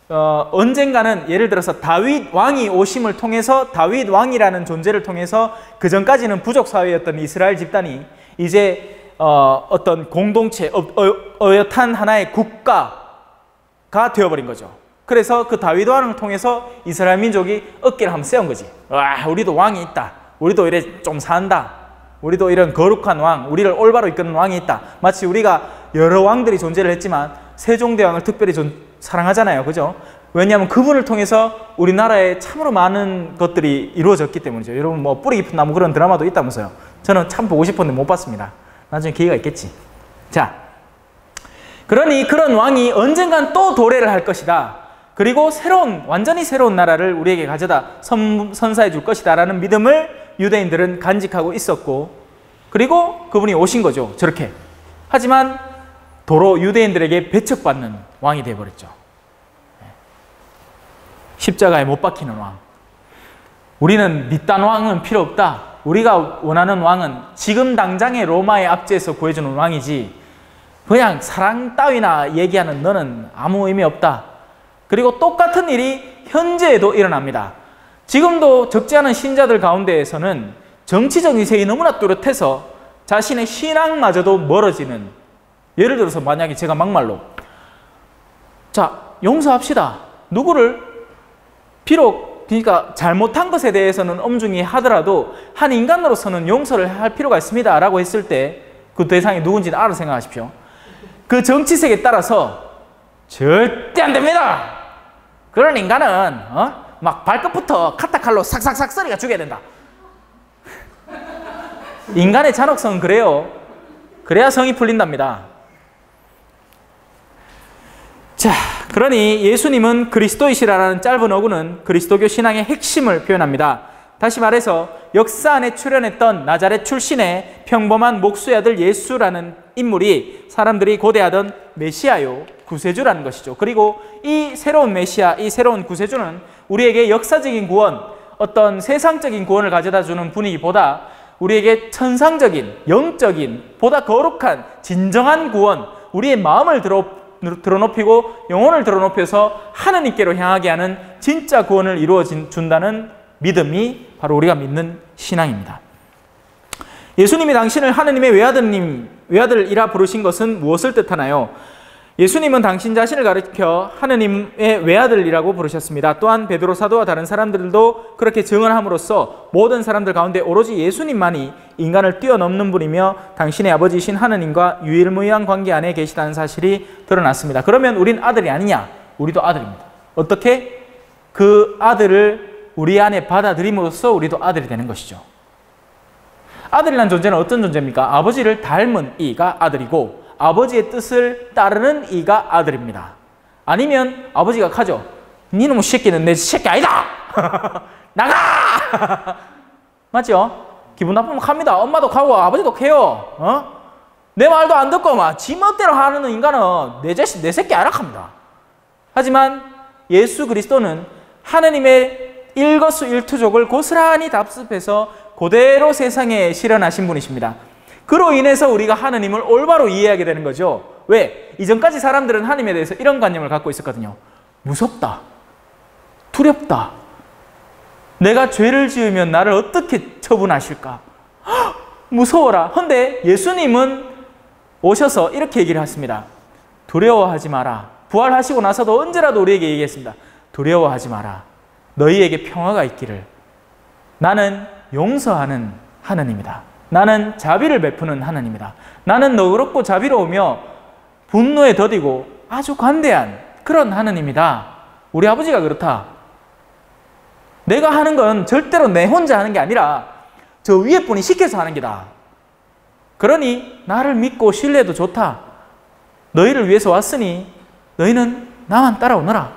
언젠가는 예를 들어서 다윗 왕이 오심을 통해서, 다윗 왕이라는 존재를 통해서 그 전까지는 부족 사회였던 이스라엘 집단이 이제 어떤 공동체, 어엿한 하나의 국가가 되어버린 거죠. 그래서 그 다윗 왕을 통해서 이스라엘 민족이 어깨를 한번 세운 거지. 와, 우리도 왕이 있다. 우리도 이래 좀 산다. 우리도 이런 거룩한 왕, 우리를 올바로 이끄는 왕이 있다. 마치 우리가 여러 왕들이 존재를 했지만 세종대왕을 특별히 사랑하잖아요. 그죠? 왜냐하면 그분을 통해서 우리나라에 참으로 많은 것들이 이루어졌기 때문이죠. 여러분 뭐 뿌리 깊은 나무 그런 드라마도 있다면서요. 저는 참 보고 싶었는데 못 봤습니다. 나중에 기회가 있겠지. 자, 그러니 그런 왕이 언젠간 또 도래를 할 것이다. 그리고 완전히 새로운 나라를 우리에게 가져다 선사해 줄 것이다 라는 믿음을 유대인들은 간직하고 있었고, 그리고 그분이 오신 거죠. 저렇게. 하지만 도로 유대인들에게 배척받는 왕이 되어버렸죠. 십자가에 못 박히는 왕. 우리는 밑단 왕은 필요 없다. 우리가 원하는 왕은 지금 당장의 로마의 압제에서 구해주는 왕이지, 그냥 사랑 따위나 얘기하는 너는 아무 의미 없다. 그리고 똑같은 일이 현재에도 일어납니다. 지금도 적지 않은 신자들 가운데에서는 정치적인 세력이 너무나 뚜렷해서 자신의 신앙마저도 멀어지는, 예를 들어서 만약에 제가 막말로 자, 용서합시다. 누구를 비록 그러니까 잘못한 것에 대해서는 엄중히 하더라도 한 인간으로서는 용서를 할 필요가 있습니다 라고 했을 때 그 대상이 누군지는 알아 생각하십시오. 그 정치색에 따라서 절대 안 됩니다. 그런 인간은 막 발끝부터 카타칼로 삭삭삭 썰이가 죽여야 된다. 인간의 잔혹성은 그래요. 그래야 성이 풀린답니다. 자, 그러니 예수님은 그리스도이시라는 짧은 어구는 그리스도교 신앙의 핵심을 표현합니다. 다시 말해서 역사 안에 출현했던 나자렛 출신의 평범한 목수의 아들 예수라는 인물이 사람들이 고대하던 메시아요, 구세주라는 것이죠. 그리고 이 새로운 메시아, 이 새로운 구세주는 우리에게 역사적인 구원, 어떤 세상적인 구원을 가져다 주는 분위기보다 우리에게 천상적인, 영적인, 보다 거룩한, 진정한 구원, 우리의 마음을 드러높이고 영혼을 드러높여서 하느님께로 향하게 하는 진짜 구원을 이루어 준다는 믿음이 바로 우리가 믿는 신앙입니다. 예수님이 당신을 하느님의 외아들이라 부르신 것은 무엇을 뜻하나요? 예수님은 당신 자신을 가리켜 하느님의 외아들이라고 부르셨습니다. 또한 베드로 사도와 다른 사람들도 그렇게 증언함으로써 모든 사람들 가운데 오로지 예수님만이 인간을 뛰어넘는 분이며 당신의 아버지이신 하느님과 유일무이한 관계 안에 계시다는 사실이 드러났습니다. 그러면 우린 아들이 아니냐? 우리도 아들입니다. 어떻게? 그 아들을 우리 안에 받아들임으로써 우리도 아들이 되는 것이죠. 아들이라는 존재는 어떤 존재입니까? 아버지를 닮은 이가 아들이고 아버지의 뜻을 따르는 이가 아들입니다. 아니면 아버지가 가죠. 니놈 새끼는 내 새끼 아니다. 나가. 맞죠? 기분 나쁘면 갑니다. 엄마도 가고 아버지도 해요. 내 말도 안 듣고 막 지 멋대로 하는 인간은 내 자식, 내 새끼 아락합니다. 하지만 예수 그리스도는 하느님의 일거수일투족을 고스란히 답습해서 그대로 세상에 실현하신 분이십니다. 그로 인해서 우리가 하느님을 올바로 이해하게 되는 거죠. 왜? 이전까지 사람들은 하느님에 대해서 이런 관념을 갖고 있었거든요. 무섭다. 두렵다. 내가 죄를 지으면 나를 어떻게 처분하실까? 무서워라. 근데 예수님은 오셔서 이렇게 얘기를 하십니다. 두려워하지 마라. 부활하시고 나서도 언제라도 우리에게 얘기했습니다. 두려워하지 마라. 너희에게 평화가 있기를. 나는 용서하는 하느님이다. 나는 자비를 베푸는 하나님이다. 나는 너그럽고 자비로우며 분노에 더디고 아주 관대한 그런 하나님이다. 우리 아버지가 그렇다. 내가 하는 건 절대로 내 혼자 하는 게 아니라 저 위에 분이 시켜서 하는 게다. 그러니 나를 믿고 신뢰해도 좋다. 너희를 위해서 왔으니 너희는 나만 따라오너라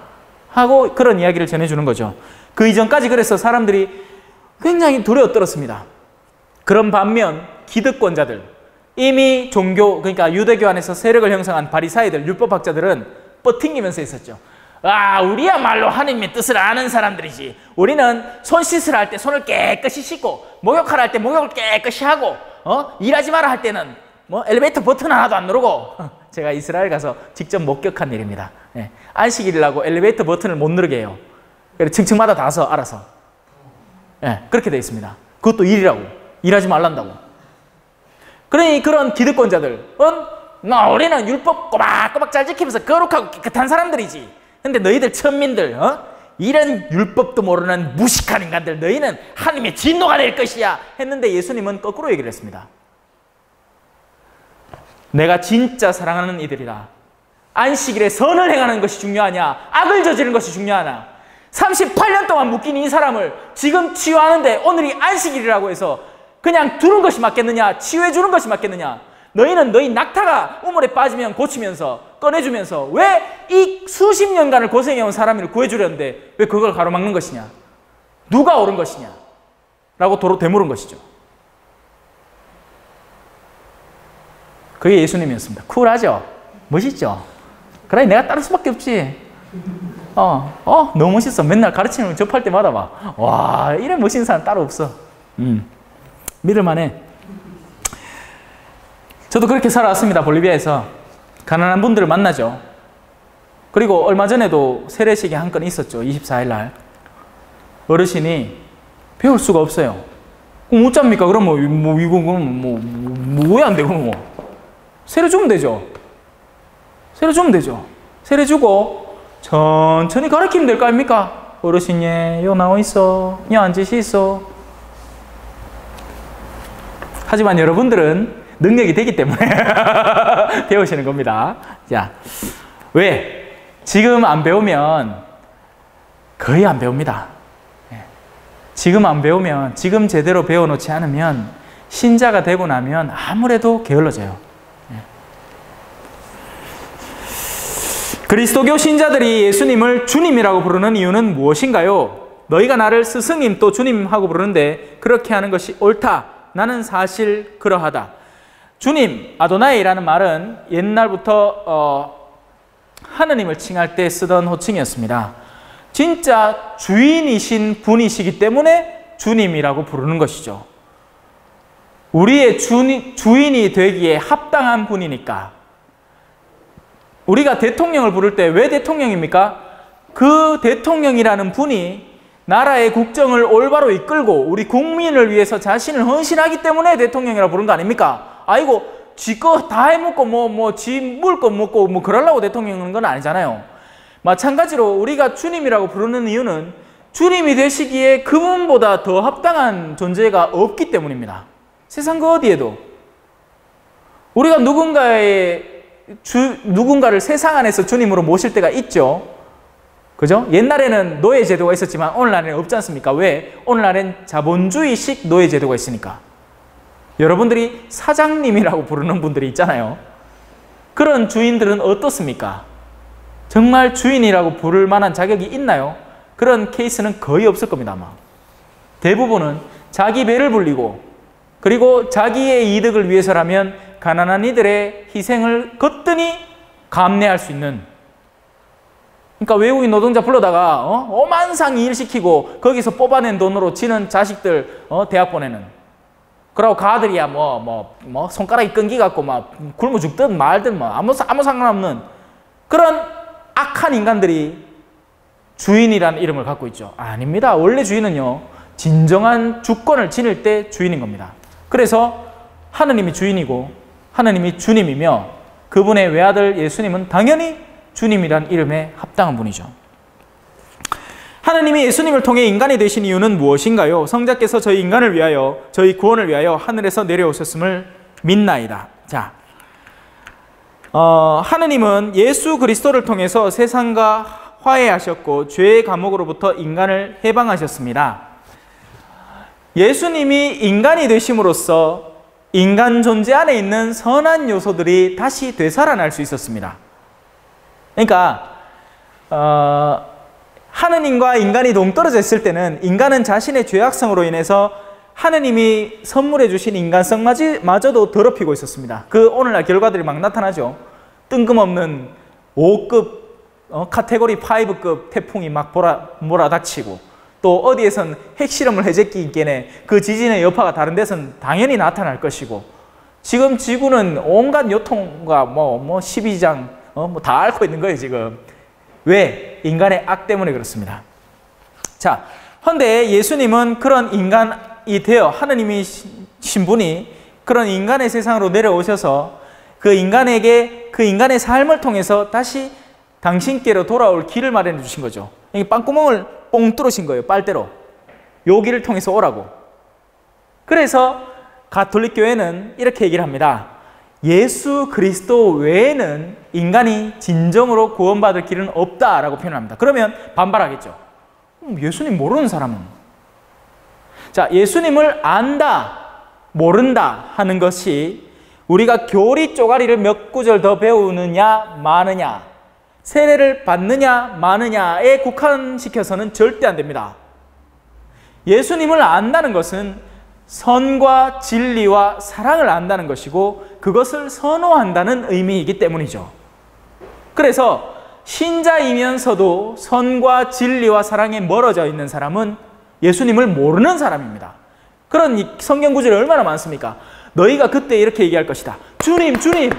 하고 그런 이야기를 전해주는 거죠. 그 이전까지 그래서 사람들이 굉장히 두려워 떨었습니다. 그런 반면 기득권자들, 이미 종교, 그러니까 유대교 안에서 세력을 형성한 바리사이들, 율법학자들은 뻗팅기면서 있었죠. 아, 우리야말로 하나님의 뜻을 아는 사람들이지. 우리는 손 씻으라 할 때 손을 깨끗이 씻고, 목욕하라 할 때 목욕을 깨끗이 하고, 일하지 마라 할 때는 엘리베이터 버튼 하나도 안 누르고. 제가 이스라엘 가서 직접 목격한 일입니다. 네. 안식일이라고 엘리베이터 버튼을 못 누르게 해요. 그래서 층층마다 다서 알아서. 네, 그렇게 되어 있습니다. 그것도 일이라고. 일하지 말란다고. 그러니 그런 기득권자들은 우리는 율법 꼬박꼬박 잘 지키면서 거룩하고 깨끗한 사람들이지. 근데 너희들 천민들 이런 율법도 모르는 무식한 인간들, 너희는 하나님의 진노가 될 것이야 했는데 예수님은 거꾸로 얘기를 했습니다. 내가 진짜 사랑하는 이들이다. 안식일에 선을 행하는 것이 중요하냐, 악을 저지르는 것이 중요하냐. 38년 동안 묶인 이 사람을 지금 치유하는데 오늘이 안식일이라고 해서 그냥 두는 것이 맞겠느냐, 치유해 주는 것이 맞겠느냐. 너희는 너희 낙타가 우물에 빠지면 고치면서 꺼내주면서 왜 이 수십 년간을 고생해온 사람을 구해주려는데 왜 그걸 가로막는 것이냐, 누가 옳은 것이냐 라고 도로 되물은 것이죠. 그게 예수님이었습니다. 쿨하죠? 멋있죠? 그래, 내가 따를 수밖에 없지. 너무 멋있어. 맨날 가르치는 거 접할 때마다 막, 와, 이런 멋있는 사람 따로 없어. 믿을만해. 저도 그렇게 살아왔습니다. 볼리비아에서. 가난한 분들을 만나죠. 그리고 얼마 전에도 세례식이 한 건 있었죠. 24일 날. 어르신이 배울 수가 없어요. 못 잡니까? 그럼 왜 안 되고 세례 주면 되죠. 세례 주면 되죠. 세례 주고 천천히 가르치면 될 거 아닙니까? 어르신이 요 나와 있어. 요 앉으시 있어. 하지만 여러분들은 능력이 되기 때문에 배우시는 겁니다. 자, 왜? 지금 안 배우면 거의 안 배웁니다. 지금 안 배우면, 지금 제대로 배워놓지 않으면 신자가 되고 나면 아무래도 게을러져요. 그리스도교 신자들이 예수님을 주님이라고 부르는 이유는 무엇인가요? 너희가 나를 스승님 또 주님하고 부르는데 그렇게 하는 것이 옳다. 나는 사실 그러하다. 주님, 아도나이라는 말은 옛날부터 하느님을 칭할 때 쓰던 호칭이었습니다. 진짜 주인이신 분이시기 때문에 주님이라고 부르는 것이죠. 우리의 주인이 되기에 합당한 분이니까. 우리가 대통령을 부를 때 왜 대통령입니까? 그 대통령이라는 분이 나라의 국정을 올바로 이끌고 우리 국민을 위해서 자신을 헌신하기 때문에 대통령이라고 부르는 거 아닙니까? 아이고, 지 거 다 해먹고 지 먹을 거 먹고 그러려고 대통령인 건 아니잖아요. 마찬가지로 우리가 주님이라고 부르는 이유는 주님이 되시기에 그분보다 더 합당한 존재가 없기 때문입니다. 세상 그 어디에도. 우리가 누군가를 세상 안에서 주님으로 모실 때가 있죠. 그죠? 옛날에는 노예 제도가 있었지만 오늘날에는 없지 않습니까? 왜? 오늘날엔 자본주의식 노예 제도가 있으니까. 여러분들이 사장님이라고 부르는 분들이 있잖아요. 그런 주인들은 어떻습니까? 정말 주인이라고 부를 만한 자격이 있나요? 그런 케이스는 거의 없을 겁니다, 아마. 대부분은 자기 배를 불리고 그리고 자기의 이득을 위해서라면 가난한 이들의 희생을 거뜬히 감내할 수 있는, 그러니까 외국인 노동자 불러다가 어만상 일시키고 거기서 뽑아낸 돈으로 지는 자식들 대학 보내는, 그러고 그 아들이야 손가락이 끈기갖고 막 굶어 죽든 말든 아무 상관없는 그런 악한 인간들이 주인이라는 이름을 갖고 있죠. 아닙니다. 원래 주인은요, 진정한 주권을 지닐 때 주인인 겁니다. 그래서 하느님이 주인이고 하느님이 주님이며 그분의 외아들 예수님은 당연히 주님이란 이름에 합당한 분이죠. 하느님이 예수님을 통해 인간이 되신 이유는 무엇인가요? 성자께서 저희 인간을 위하여, 저희 구원을 위하여 하늘에서 내려오셨음을 믿나이다. 자, 하느님은 예수 그리스도를 통해서 세상과 화해하셨고 죄의 감옥으로부터 인간을 해방하셨습니다. 예수님이 인간이 되심으로써 인간 존재 안에 있는 선한 요소들이 다시 되살아날 수 있었습니다. 그러니까 하느님과 인간이 동떨어져 있을 때는 인간은 자신의 죄악성으로 인해서 하느님이 선물해 주신 인간성마저도 더럽히고 있었습니다. 그 오늘날 결과들이 막 나타나죠. 뜬금없는 5급 카테고리 5급 태풍이 막 몰아닥치고, 또 어디에선 핵실험을 해제끼 있겠네. 그 지진의 여파가 다른 데선 당연히 나타날 것이고, 지금 지구는 온갖 요통과 12장 다 앓고 있는 거예요 지금. 왜? 인간의 악 때문에 그렇습니다. 자, 그런데 예수님은 그런 인간이 되어 하느님이신 분이 그런 인간의 세상으로 내려오셔서 그 인간에게 그 인간의 삶을 통해서 다시 당신께로 돌아올 길을 마련해 주신 거죠. 빵구멍을 뽕 뚫으신 거예요. 빨대로. 요 길을 통해서 오라고. 그래서 가톨릭 교회는 이렇게 얘기를 합니다. 예수 그리스도 외에는 인간이 진정으로 구원받을 길은 없다라고 표현합니다. 그러면 반발하겠죠. 예수님 모르는 사람은. 자, 예수님을 안다, 모른다 하는 것이 우리가 교리 쪼가리를 몇 구절 더 배우느냐 마느냐, 세례를 받느냐 마느냐에 국한시켜서는 절대 안 됩니다. 예수님을 안다는 것은 선과 진리와 사랑을 안다는 것이고 그것을 선호한다는 의미이기 때문이죠. 그래서 신자이면서도 선과 진리와 사랑에 멀어져 있는 사람은 예수님을 모르는 사람입니다. 그런 성경 구절이 얼마나 많습니까? 너희가 그때 이렇게 얘기할 것이다. 주님, 주님,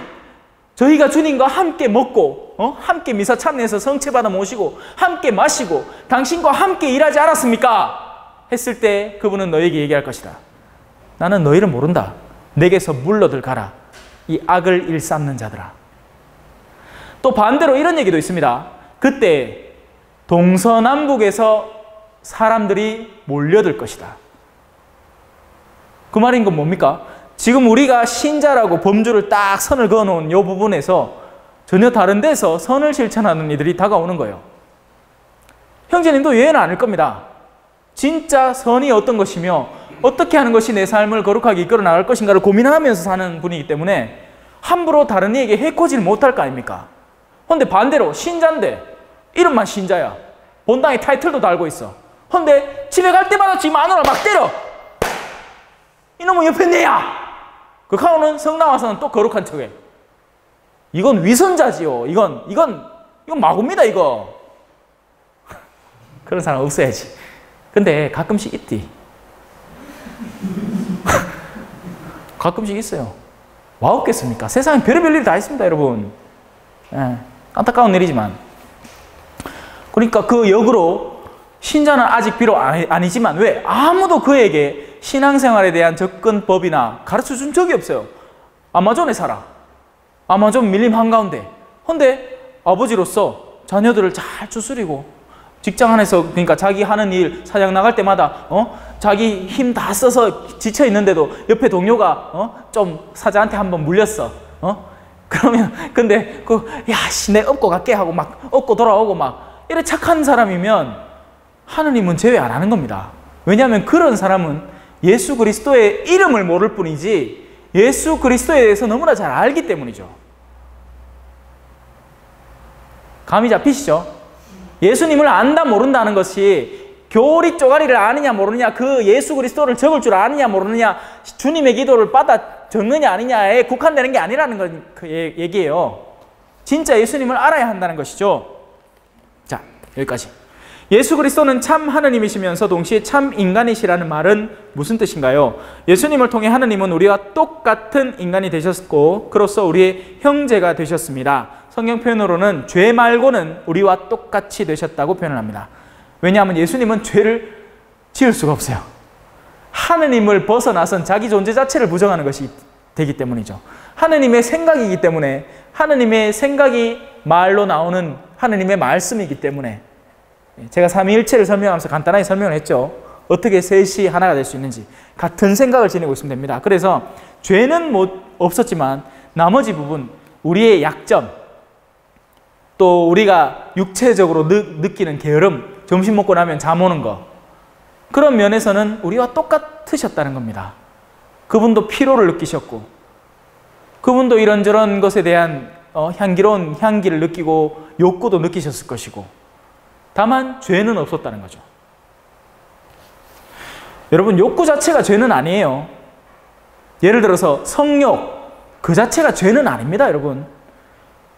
저희가 주님과 함께 먹고 함께 미사 참여해서 성체받아 모시고 함께 마시고 당신과 함께 일하지 않았습니까? 했을 때 그분은 너에게 얘기할 것이다. 나는 너희를 모른다. 내게서 물러들 가라. 이 악을 일삼는 자들아. 또 반대로 이런 얘기도 있습니다. 그때 동서남북에서 사람들이 몰려들 것이다. 그 말인 건 뭡니까? 지금 우리가 신자라고 범주를 딱 선을 그어놓은 이 부분에서 전혀 다른 데서 선을 실천하는 이들이 다가오는 거예요. 형제님도 예외는 아닐 겁니다. 진짜 선이 어떤 것이며 어떻게 하는 것이 내 삶을 거룩하게 이끌어 나갈 것인가를 고민하면서 사는 분이기 때문에 함부로 다른 이에게 해코지를 못할 거 아닙니까? 그런데 반대로 신자인데 이름만 신자야. 본당의 타이틀도 달고 있어. 그런데 집에 갈 때마다 지 마누라 막 때려. 이놈은 옆에 내야. 그 카오는 성당 와서는 또 거룩한 척해. 이건 위선자지요. 이건 마구입니다 이거. 그런 사람 없어야지. 근데 가끔씩 있디. 가끔씩 있어요. 와 없겠습니까? 세상에 별의별 일이 다 있습니다, 여러분. 예, 안타까운 일이지만. 그러니까 그 역으로 신자는 아직 비록 아니지만 왜? 아무도 그에게 신앙생활에 대한 접근법이나 가르쳐준 적이 없어요. 아마존에 살아. 아마존 밀림 한가운데. 근데 아버지로서 자녀들을 잘 추스리고 직장 안에서 그러니까 자기 하는 일 사장 나갈 때마다 자기 힘 다 써서 지쳐 있는데도 옆에 동료가 좀 사장한테 한번 물렸어. 그러면 근데 야씨 내 업고 갈게 하고 막 업고 돌아오고 막 이래 착한 사람이면 하느님은 제외 안 하는 겁니다. 왜냐하면 그런 사람은 예수 그리스도의 이름을 모를 뿐이지 예수 그리스도에 대해서 너무나 잘 알기 때문이죠. 감이 잡히시죠? 예수님을 안다 모른다는 것이 교리 쪼가리를 아느냐 모르느냐, 그 예수 그리스도를 적을 줄 아느냐 모르느냐, 주님의 기도를 받아 적느냐 아니냐에 국한되는 게 아니라는 건 그 얘기예요. 진짜 예수님을 알아야 한다는 것이죠. 자, 여기까지. 예수 그리스도는 참 하느님이시면서 동시에 참 인간이시라는 말은 무슨 뜻인가요? 예수님을 통해 하느님은 우리와 똑같은 인간이 되셨고 그로써 우리의 형제가 되셨습니다. 성경 표현으로는 죄 말고는 우리와 똑같이 되셨다고 표현을 합니다. 왜냐하면 예수님은 죄를 지을 수가 없어요. 하느님을 벗어나선 자기 존재 자체를 부정하는 것이 되기 때문이죠. 하느님의 생각이기 때문에, 하느님의 생각이 말로 나오는 하느님의 말씀이기 때문에, 제가 삼위일체를 설명하면서 간단하게 설명을 했죠. 어떻게 셋이 하나가 될 수 있는지. 같은 생각을 지니고 있으면 됩니다. 그래서 죄는 없었지만 나머지 부분, 우리의 약점, 또 우리가 육체적으로 느끼는 게으름, 점심 먹고 나면 잠 오는 거, 그런 면에서는 우리와 똑같으셨다는 겁니다. 그분도 피로를 느끼셨고 그분도 이런저런 것에 대한 향기로운 향기를 느끼고 욕구도 느끼셨을 것이고, 다만 죄는 없었다는 거죠. 여러분, 욕구 자체가 죄는 아니에요. 예를 들어서 성욕, 그 자체가 죄는 아닙니다, 여러분.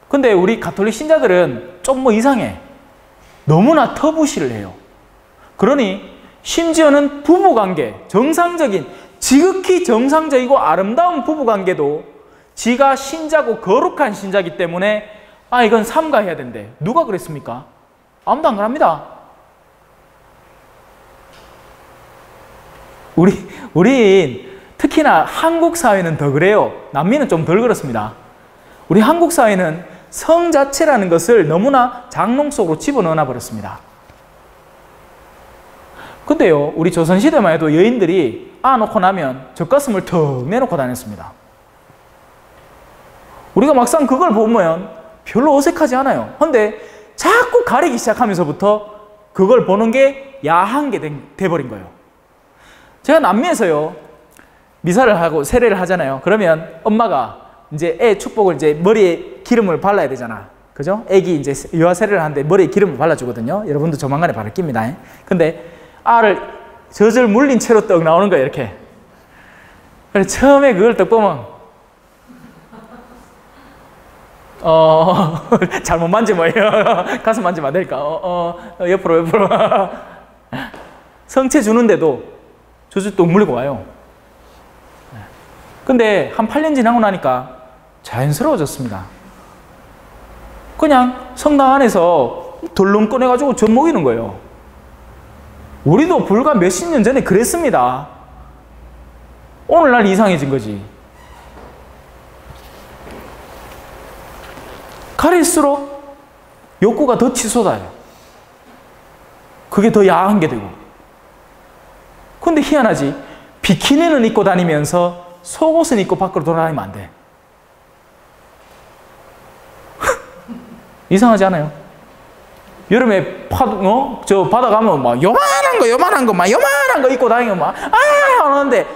근데 우리 가톨릭 신자들은 좀 이상해. 너무나 터부시를 해요. 그러니 심지어는 부부관계, 정상적인, 지극히 정상적이고 아름다운 부부관계도 지가 신자고 거룩한 신자이기 때문에 이건 삼가해야 된대. 누가 그랬습니까? 아무도 안 그럽니다. 우리 특히나 한국 사회는 더 그래요. 남미는 좀 덜 그렇습니다. 우리 한국 사회는 성 자체라는 것을 너무나 장롱 속으로 집어넣어 버렸습니다. 근데요, 우리 조선시대만 해도 여인들이 놓고 나면 젖가슴을 턱 내놓고 다녔습니다. 우리가 막상 그걸 보면 별로 어색하지 않아요. 근데 자꾸 가리기 시작하면서부터 그걸 보는 게 야한 게 돼버린 거예요. 제가 남미에서요, 미사를 하고 세례를 하잖아요. 그러면 엄마가 이제 애 축복을 이제 머리에 기름을 발라야 되잖아. 그죠? 애기 이제 유아 세례를 하는데 머리에 기름을 발라주거든요. 여러분도 조만간에 바를 겁니다. 근데 알을 젖을 물린 채로 떡 나오는 거예요, 이렇게. 그래서 처음에 그걸 딱 보면, 잘못 만지면 가슴 만지면 안 될까? 옆으로. 성체 주는데도 젖을 떡 물리고 와요. 근데 한 8년 지나고 나니까 자연스러워졌습니다. 그냥 성당 안에서 덜렁 꺼내가지고 젖 먹이는 거예요. 우리도 불과 몇십 년 전에 그랬습니다. 오늘날 이상해진 거지. 가릴수록 욕구가 더 치솟아요. 그게 더 야한 게 되고. 근데 희한하지. 비키니는 입고 다니면서 속옷은 입고 밖으로 돌아다니면 안 돼. 이상하지 않아요? 여름에 저 바다 가면 막 요만한 거 입고 다니면 막 하는데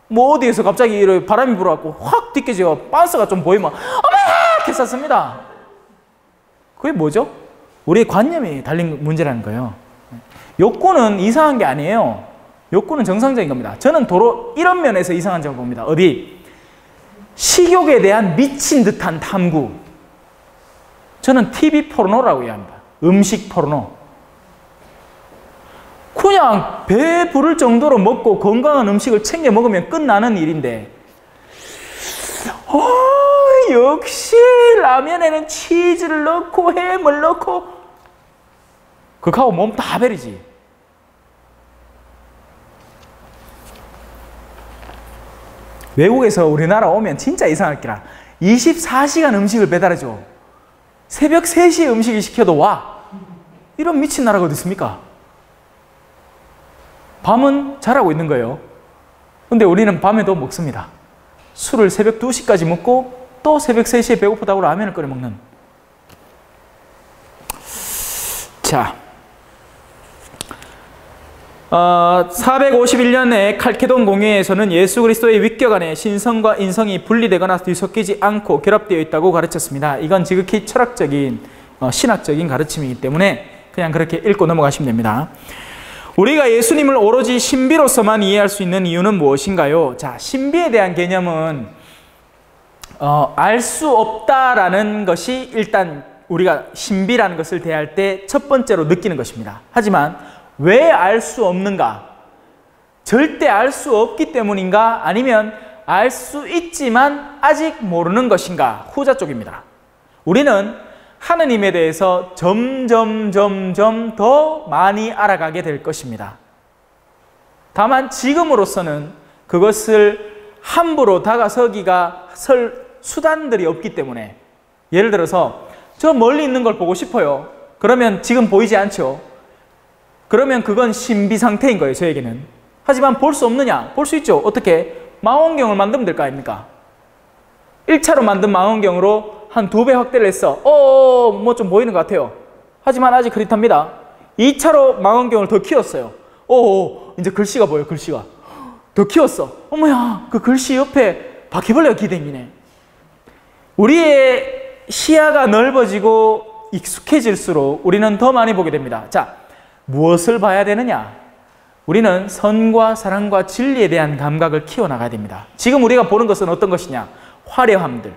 뭐 어디에서 갑자기 이렇게 바람이 불어갖고 확 뒷개져 반스가 좀 보이면 이렇게 쌌습니다. 그게 뭐죠? 우리의 관념이 달린 문제라는 거예요. 욕구는 이상한 게 아니에요. 욕구는 정상적인 겁니다. 저는 도로 이런 면에서 이상한 점을 봅니다. 어디? 식욕에 대한 미친 듯한 탐구. 저는 TV 포르노라고 이해합니다. 음식 포르노. 그냥 배 부를 정도로 먹고 건강한 음식을 챙겨 먹으면 끝나는 일인데, 역시 라면에는 치즈를 넣고 햄을 넣고 그거하고 몸 다 베리지. 외국에서 우리나라 오면 진짜 이상할 기라. 24시간 음식을 배달해줘. 새벽 3시에 음식이 시켜도 와. 이런 미친 나라가 어디 있습니까? 밤은 잘하고 있는 거예요. 근데 우리는 밤에도 먹습니다. 술을 새벽 2시까지 먹고 또 새벽 3시에 배고프다고 라면을 끓여 먹는. 자, 451년에 칼케돈 공회에서는 예수 그리스도의 위격 안에 신성과 인성이 분리되거나 뒤섞이지 않고 결합되어 있다고 가르쳤습니다. 이건 지극히 철학적인 신학적인 가르침이기 때문에 그냥 그렇게 읽고 넘어가시면 됩니다. 우리가 예수님을 오로지 신비로서만 이해할 수 있는 이유는 무엇인가요? 자, 신비에 대한 개념은 알 수 없다라는 것이 일단 우리가 신비라는 것을 대할 때 첫 번째로 느끼는 것입니다. 하지만 왜 알 수 없는가? 절대 알 수 없기 때문인가? 아니면 알 수 있지만 아직 모르는 것인가? 후자 쪽입니다. 우리는 하느님에 대해서 점점 더 많이 알아가게 될 것입니다. 다만 지금으로서는 그것을 함부로 다가서기가 수단들이 없기 때문에, 예를 들어서 저 멀리 있는 걸 보고 싶어요. 그러면 지금 보이지 않죠? 그러면 그건 신비 상태인 거예요, 저에게는. 하지만 볼 수 없느냐? 볼 수 있죠. 어떻게? 망원경을 만들면 될 거 아닙니까? 1차로 만든 망원경으로 한 2배 확대를 했어. 뭐 좀 보이는 것 같아요. 하지만 아직 흐릿합니다. 2차로 망원경을 더 키웠어요. 이제 글씨가 보여요, 글씨가. 더 키웠어. 어머야, 그 글씨 옆에 바퀴벌레가 기대기네. 우리의 시야가 넓어지고 익숙해질수록 우리는 더 많이 보게 됩니다. 자, 무엇을 봐야 되느냐? 우리는 선과 사랑과 진리에 대한 감각을 키워나가야 됩니다. 지금 우리가 보는 것은 어떤 것이냐? 화려함들,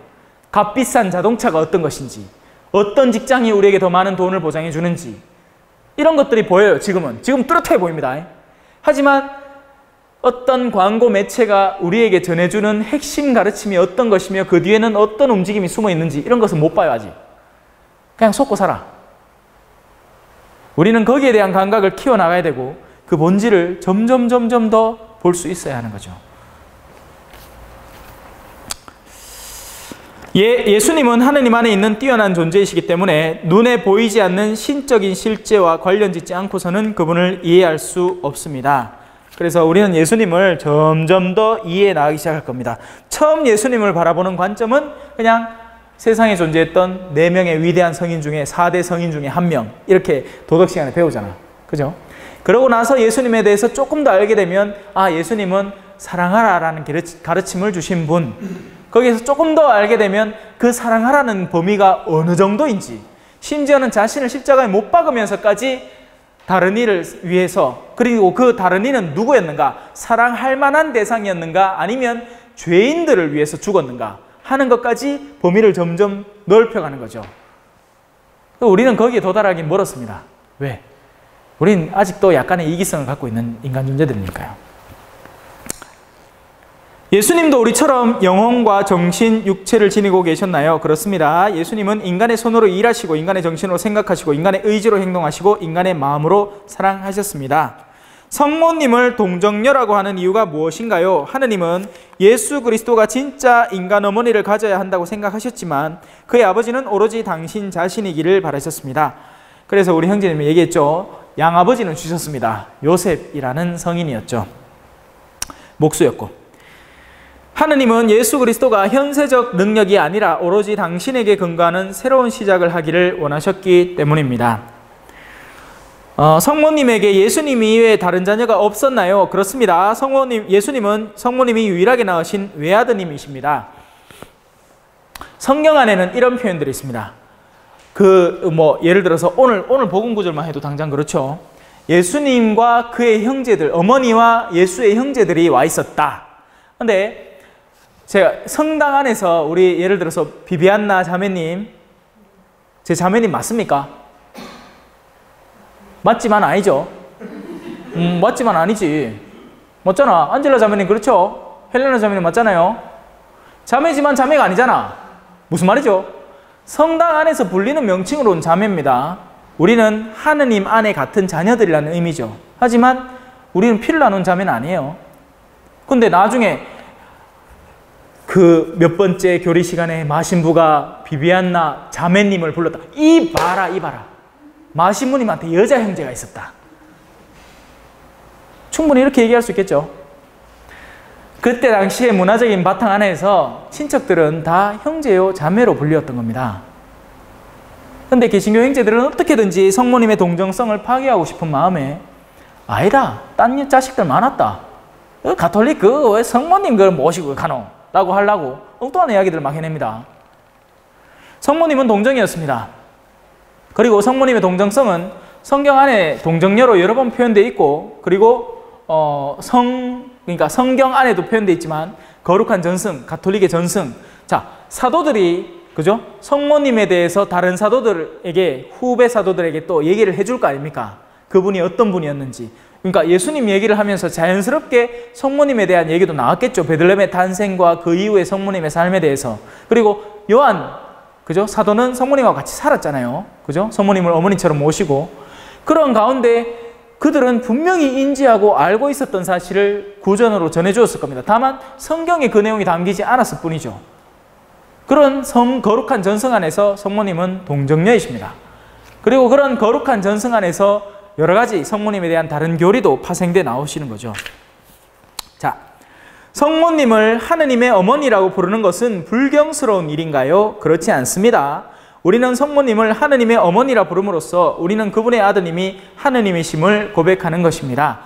값비싼 자동차가 어떤 것인지, 어떤 직장이 우리에게 더 많은 돈을 보장해 주는지, 이런 것들이 보여요. 지금 뚜렷해 보입니다. 하지만 어떤 광고 매체가 우리에게 전해주는 핵심 가르침이 어떤 것이며 그 뒤에는 어떤 움직임이 숨어 있는지, 이런 것은 못 봐요. 아직. 그냥 속고 살아. 우리는 거기에 대한 감각을 키워나가야 되고 그 본질을 점점 더 볼 수 있어야 하는 거죠. 예수님은 하느님 안에 있는 뛰어난 존재이시기 때문에 눈에 보이지 않는 신적인 실제와 관련짓지 않고서는 그분을 이해할 수 없습니다. 그래서 우리는 예수님을 점점 더 이해해 나가기 시작할 겁니다. 처음 예수님을 바라보는 관점은 그냥 세상에 존재했던 4명의 위대한 성인 중에 4대 성인 중에 1명, 이렇게 도덕 시간에 배우잖아. 그죠? 그러고 나서 예수님에 대해서 조금 더 알게 되면, 예수님은 사랑하라라는 가르침을 주신 분. 거기에서 조금 더 알게 되면 그 사랑하라는 범위가 어느 정도인지, 심지어는 자신을 십자가에 못 박으면서까지 다른 이를 위해서, 그리고 그 다른 이는 누구였는가? 사랑할 만한 대상이었는가? 아니면 죄인들을 위해서 죽었는가? 하는 것까지 범위를 점점 넓혀가는 거죠. 우리는 거기에 도달하기 멀었습니다. 왜? 우린 아직도 약간의 이기성을 갖고 있는 인간 존재들이니까요. 예수님도 우리처럼 영혼과 정신, 육체를 지니고 계셨나요? 그렇습니다. 예수님은 인간의 손으로 일하시고 인간의 정신으로 생각하시고 인간의 의지로 행동하시고 인간의 마음으로 사랑하셨습니다. 성모님을 동정녀라고 하는 이유가 무엇인가요? 하느님은 예수 그리스도가 진짜 인간 어머니를 가져야 한다고 생각하셨지만 그의 아버지는 오로지 당신 자신이기를 바라셨습니다. 그래서 우리 형제님이 얘기했죠. 양아버지는 주셨습니다. 요셉이라는 성인이었죠. 목수였고. 하느님은 예수 그리스도가 현세적 능력이 아니라 오로지 당신에게 근거하는 새로운 시작을 하기를 원하셨기 때문입니다. 성모님에게 예수님 이외에 다른 자녀가 없었나요? 그렇습니다. 예수님은 성모님이 유일하게 낳으신 외아드님이십니다. 성경 안에는 이런 표현들이 있습니다. 예를 들어서 오늘 복음 구절만 해도 당장 그렇죠. 예수님과 그의 형제들, 어머니와 예수의 형제들이 와 있었다. 근데 제가 성당 안에서 우리 예를 들어서 비비안나 자매님, 제 자매님 맞습니까? 맞지만 아니죠. 맞지만 아니지. 맞잖아. 안젤라 자매님 그렇죠? 헬레나 자매님 맞잖아요. 자매지만 자매가 아니잖아. 무슨 말이죠? 성당 안에서 불리는 명칭으로 온 자매입니다. 우리는 하느님 안에 같은 자녀들이라는 의미죠. 하지만 우리는 피를 나눈 자매는 아니에요. 근데 나중에 그 몇 번째 교리 시간에 마신부가 비비안나 자매님을 불렀다. 이 봐라. 마신부님한테 여자 형제가 있었다. 충분히 이렇게 얘기할 수 있겠죠. 그때 당시에 문화적인 바탕 안에서 친척들은 다 형제요 자매로 불렸던 겁니다. 근데 개신교 형제들은 어떻게든지 성모님의 동정성을 파괴하고 싶은 마음에 아니다. 딴 자식들 많았다. 가톨릭 왜 성모님 그걸 모시고 가노? 라고 하려고 엉뚱한 이야기들을 막 해냅니다. 성모님은 동정이었습니다. 그리고 성모님의 동정성은 성경 안에 동정녀로 여러 번 표현되어 있고, 그리고 그러니까 성경 안에도 표현되어 있지만 거룩한 전승, 가톨릭의 전승. 자, 사도들이 그죠? 성모님에 대해서 다른 사도들에게, 후배 사도들에게 또 얘기를 해줄 거 아닙니까? 그분이 어떤 분이었는지. 그러니까 예수님 얘기를 하면서 자연스럽게 성모님에 대한 얘기도 나왔겠죠. 베들레헴의 탄생과 그 이후의 성모님의 삶에 대해서. 그리고 요한, 그죠? 사도는 성모님과 같이 살았잖아요. 그죠? 성모님을 어머니처럼 모시고. 그런 가운데 그들은 분명히 인지하고 알고 있었던 사실을 구전으로 전해주었을 겁니다. 다만 성경에 그 내용이 담기지 않았을 뿐이죠. 그런 거룩한 전승 안에서 성모님은 동정녀이십니다. 그리고 그런 거룩한 전승 안에서 여러 가지 성모님에 대한 다른 교리도 파생돼 나오시는 거죠. 자, 성모님을 하느님의 어머니라고 부르는 것은 불경스러운 일인가요? 그렇지 않습니다. 우리는 성모님을 하느님의 어머니라 부름으로써 우리는 그분의 아드님이 하느님이심을 고백하는 것입니다.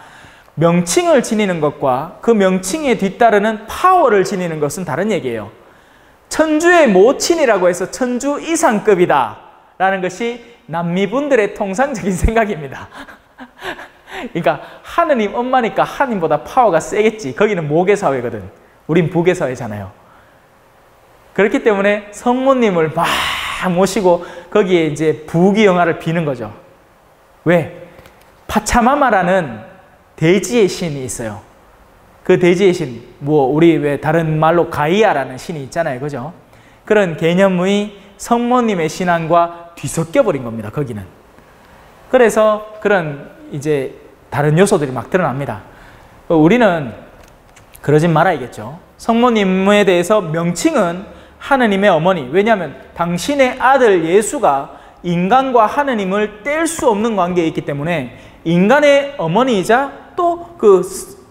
명칭을 지니는 것과 그 명칭에 뒤따르는 파워를 지니는 것은 다른 얘기예요. 천주의 모친이라고 해서 천주 이상급이다 라는 것이 남미분들의 통상적인 생각입니다. 그러니까 하느님 엄마니까 하느님보다 파워가 세겠지. 거기는 모계사회거든. 우린 부계사회잖아요. 그렇기 때문에 성모님을 막 모시고 거기에 이제 부귀영화를 비는 거죠. 왜? 파차마마라는 대지의 신이 있어요. 그 대지의 신, 우리 왜 다른 말로 가이아라는 신이 있잖아요. 그죠? 그런 개념의 성모님의 신앙과 뒤섞여 버린 겁니다. 거기는. 그래서 그런 이제 다른 요소들이 막 드러납니다. 우리는 그러진 말아야겠죠. 성모님에 대해서 명칭은 하느님의 어머니. 왜냐하면 당신의 아들 예수가 인간과 하느님을 뗄 수 없는 관계에 있기 때문에 인간의 어머니이자 또 그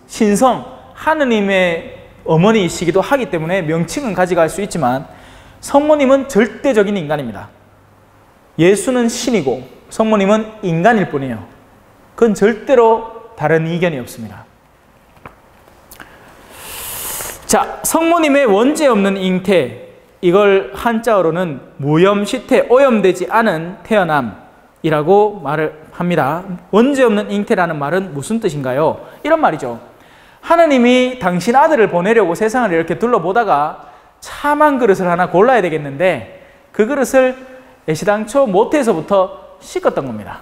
신성, 하느님의 어머니이시기도 하기 때문에 명칭은 가져갈 수 있지만 성모님은 절대적인 인간입니다. 예수는 신이고 성모님은 인간일 뿐이에요. 그건 절대로 다른 이견이 없습니다. 자, 성모님의 원죄 없는 잉태, 이걸 한자어로는 무염시태, 오염되지 않은 태어남이라고 말을 합니다. 원죄 없는 잉태라는 말은 무슨 뜻인가요? 이런 말이죠. 하느님이 당신 아들을 보내려고 세상을 이렇게 둘러보다가 참한 그릇을 하나 골라야 되겠는데 그 그릇을 애시당초 모태에서부터 씻었던 겁니다.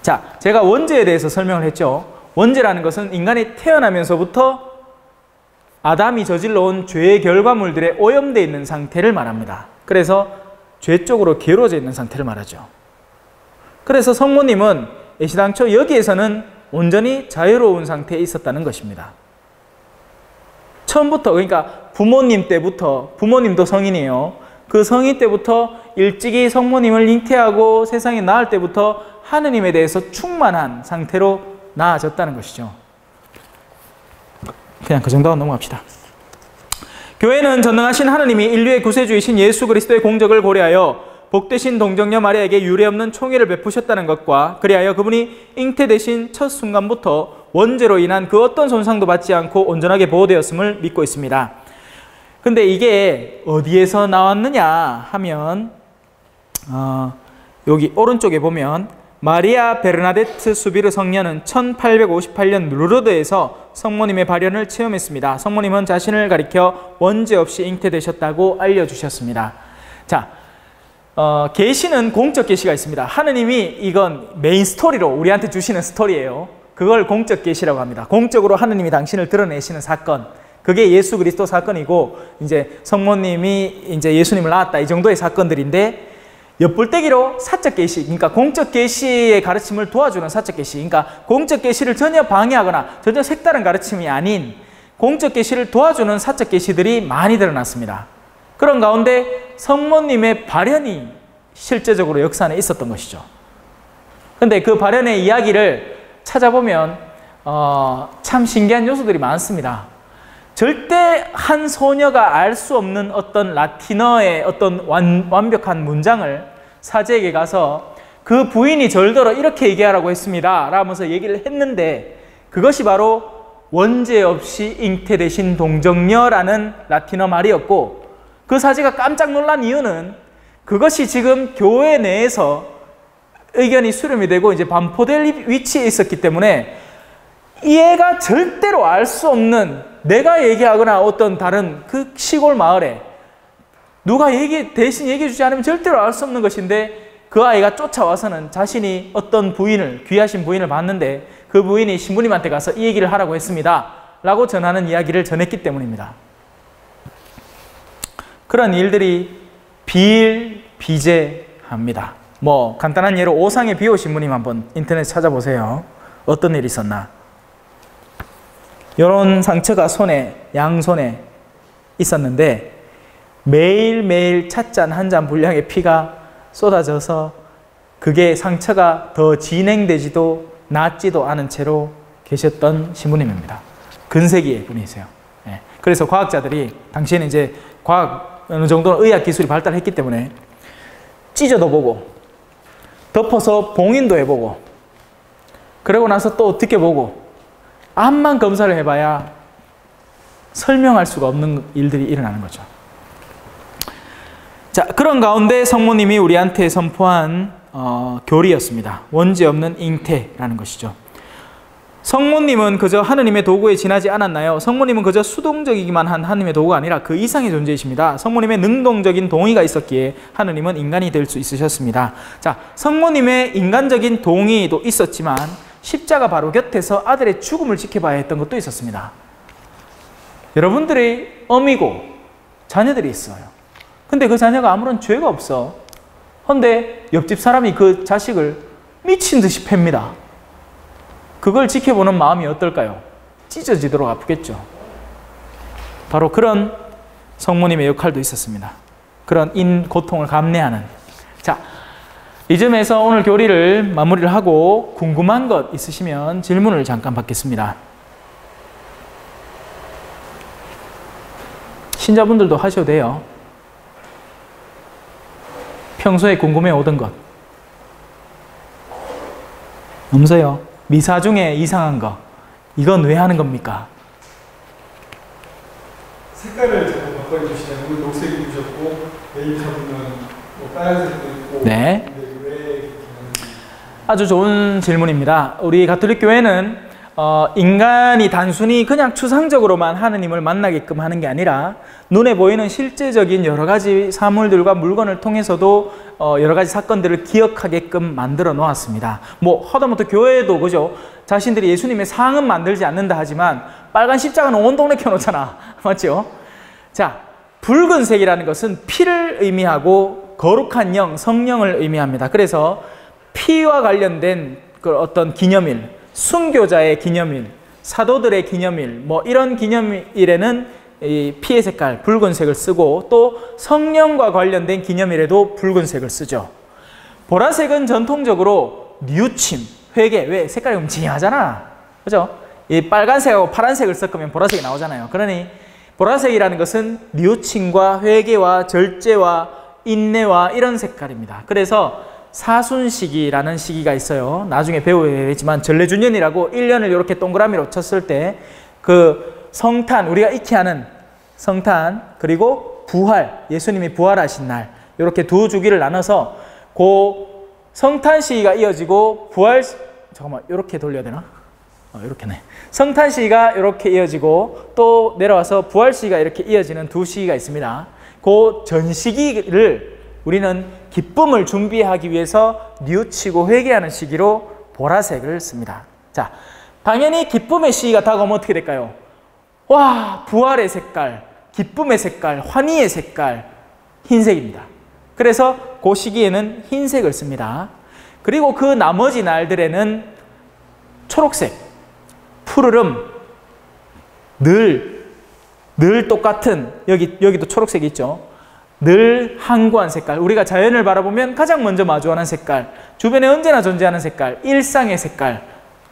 자, 제가 원죄에 대해서 설명을 했죠. 원죄라는 것은 인간이 태어나면서부터 아담이 저질러온 죄의 결과물들에 오염되어 있는 상태를 말합니다. 그래서 죄 쪽으로 기울어져 있는 상태를 말하죠. 그래서 성모님은 애시당초 여기에서는 온전히 자유로운 상태에 있었다는 것입니다. 처음부터, 그러니까 부모님 때부터, 부모님도 성인이에요. 그 성인 때부터 일찍이 성모님을 잉태하고 세상에 낳을 때부터 하느님에 대해서 충만한 상태로 나아졌다는 것이죠. 그냥 그 정도만 넘어갑시다. 교회는 전능하신 하느님이 인류의 구세주이신 예수 그리스도의 공적을 고려하여 복되신 동정녀 마리아에게 유례없는 총애를 베푸셨다는 것과 그리하여 그분이 잉태되신 첫 순간부터 원죄로 인한 그 어떤 손상도 받지 않고 온전하게 보호되었음을 믿고 있습니다. 근데 이게 어디에서 나왔느냐 하면 여기 오른쪽에 보면 마리아 베르나데트 수비르 성녀는 1858년 루르드에서 성모님의 발현을 체험했습니다. 성모님은 자신을 가리켜 원죄 없이 잉태되셨다고 알려주셨습니다. 자, 계시는 공적 계시가 있습니다. 하느님이 이건 메인 스토리로 우리한테 주시는 스토리예요. 그걸 공적 계시라고 합니다. 공적으로 하느님이 당신을 드러내시는 사건. 그게 예수 그리스도 사건이고, 이제 성모님이 이제 예수님을 낳았다, 이 정도의 사건들인데, 엿불떼기로 사적 계시, 그러니까 공적 계시의 가르침을 도와주는 사적 계시, 그러니까 공적 계시를 전혀 방해하거나 전혀 색다른 가르침이 아닌 공적 계시를 도와주는 사적 계시들이 많이 드러났습니다. 그런 가운데 성모님의 발현이 실제적으로 역사 안에 있었던 것이죠. 그런데 그 발현의 이야기를 찾아보면 참 신기한 요소들이 많습니다. 절대 한 소녀가 알 수 없는 어떤 라틴어의 어떤 완벽한 문장을 사제에게 가서 그 부인이 절더러 이렇게 얘기하라고 했습니다 라면서 얘기를 했는데, 그것이 바로 원죄 없이 잉태되신 동정녀라는 라틴어 말이었고, 그 사제가 깜짝 놀란 이유는 그것이 지금 교회 내에서 의견이 수렴이 되고 이제 반포될 위치에 있었기 때문에 얘가 절대로 알 수 없는, 내가 얘기하거나 어떤 다른 그 시골 마을에 누가 대신 얘기해 주지 않으면 절대로 알 수 없는 것인데, 그 아이가 쫓아와서는 자신이 어떤 부인을, 귀하신 부인을 봤는데 그 부인이 신부님한테 가서 이 얘기를 하라고 했습니다 라고 전하는 이야기를 전했기 때문입니다. 그런 일들이 비일비재합니다. 뭐 간단한 예로 오상의 비호 신부님 한번 인터넷 찾아보세요. 어떤 일이 있었나. 이런 상처가 양손에 있었는데 매일매일 찻잔 한 잔 분량의 피가 쏟아져서 그게 상처가 더 진행되지도 낫지도 않은 채로 계셨던 신부님입니다. 근세기의 분이세요. 그래서 과학자들이 당시에는 이제 어느 정도는 의학 기술이 발달했기 때문에 찢어도 보고 덮어서 봉인도 해보고 그러고 나서 또 어떻게 보고 암만 검사를 해봐야 설명할 수가 없는 일들이 일어나는 거죠. 자, 그런 가운데 성모님이 우리한테 선포한 교리였습니다. 원죄 없는 잉태라는 것이죠. 성모님은 그저 하느님의 도구에 지나지 않았나요? 성모님은 그저 수동적이기만 한 하느님의 도구가 아니라 그 이상의 존재이십니다. 성모님의 능동적인 동의가 있었기에 하느님은 인간이 될 수 있으셨습니다. 자, 성모님의 인간적인 동의도 있었지만 십자가 바로 곁에서 아들의 죽음을 지켜봐야 했던 것도 있었습니다. 여러분들의 어미고 자녀들이 있어요. 근데 그 자녀가 아무런 죄가 없어. 근데 옆집 사람이 그 자식을 미친 듯이 팹니다. 그걸 지켜보는 마음이 어떨까요? 찢어지도록 아프겠죠. 바로 그런 성모님의 역할도 있었습니다. 그런 고통을 감내하는. 자, 이 점에서 오늘 교리를 마무리를 하고 궁금한 것 있으시면 질문을 잠깐 받겠습니다. 신자분들도 하셔도 돼요. 평소에 궁금해 오던 것. 없어요? 미사 중에 이상한 거. 이건 왜 하는 겁니까? 색깔을 자꾸 바꿔주시잖아요. 오늘 녹색 입으셨고 메이크업은 뭐 빨간색도 있고. 네. 왜 그렇게 하는지. 아주 좋은 질문입니다. 우리 가톨릭 교회는 인간이 단순히 그냥 추상적으로만 하느님을 만나게끔 하는 게 아니라 눈에 보이는 실제적인 여러 가지 사물들과 물건을 통해서도 여러 가지 사건들을 기억하게끔 만들어 놓았습니다. 뭐 하다못해 교회도 그죠? 자신들이 예수님의 상은 만들지 않는다 하지만 빨간 십자가는 온 동네 켜놓잖아. 맞죠? 자, 붉은색이라는 것은 피를 의미하고 거룩한 영, 성령을 의미합니다. 그래서 피와 관련된 그 어떤 기념일, 순교자의 기념일, 사도들의 기념일, 뭐 이런 기념일에는 이 피의 색깔, 붉은색을 쓰고 또 성령과 관련된 기념일에도 붉은색을 쓰죠. 보라색은 전통적으로 뉘우침, 회개, 왜? 색깔이 음침하잖아. 그죠? 이 빨간색하고 파란색을 섞으면 보라색이 나오잖아요. 그러니 보라색이라는 것은 뉘우침과 회개와 절제와 인내와 이런 색깔입니다. 그래서 사순시기라는 시기가 있어요. 나중에 배우겠지만 전래주년이라고 1년을 이렇게 동그라미로 쳤을 때 그 성탄, 우리가 익히 하는 성탄, 그리고 부활, 예수님이 부활하신 날, 이렇게 두 주기를 나눠서 그 성탄 시기가 이어지고 이렇게 돌려야 되나? 이렇게네. 성탄 시기가 이렇게 이어지고 또 내려와서 부활 시기가 이렇게 이어지는 두 시기가 있습니다. 그 전 시기를 우리는 기쁨을 준비하기 위해서 뉘우치고 회개하는 시기로 보라색을 씁니다. 자, 당연히 기쁨의 시기가 다가오면 어떻게 될까요? 와, 부활의 색깔, 기쁨의 색깔, 환희의 색깔, 흰색입니다. 그래서 그 시기에는 흰색을 씁니다. 그리고 그 나머지 날들에는 초록색, 푸르름, 늘 똑같은, 여기도 초록색이 있죠. 늘 항구한 색깔, 우리가 자연을 바라보면 가장 먼저 마주하는 색깔, 주변에 언제나 존재하는 색깔, 일상의 색깔,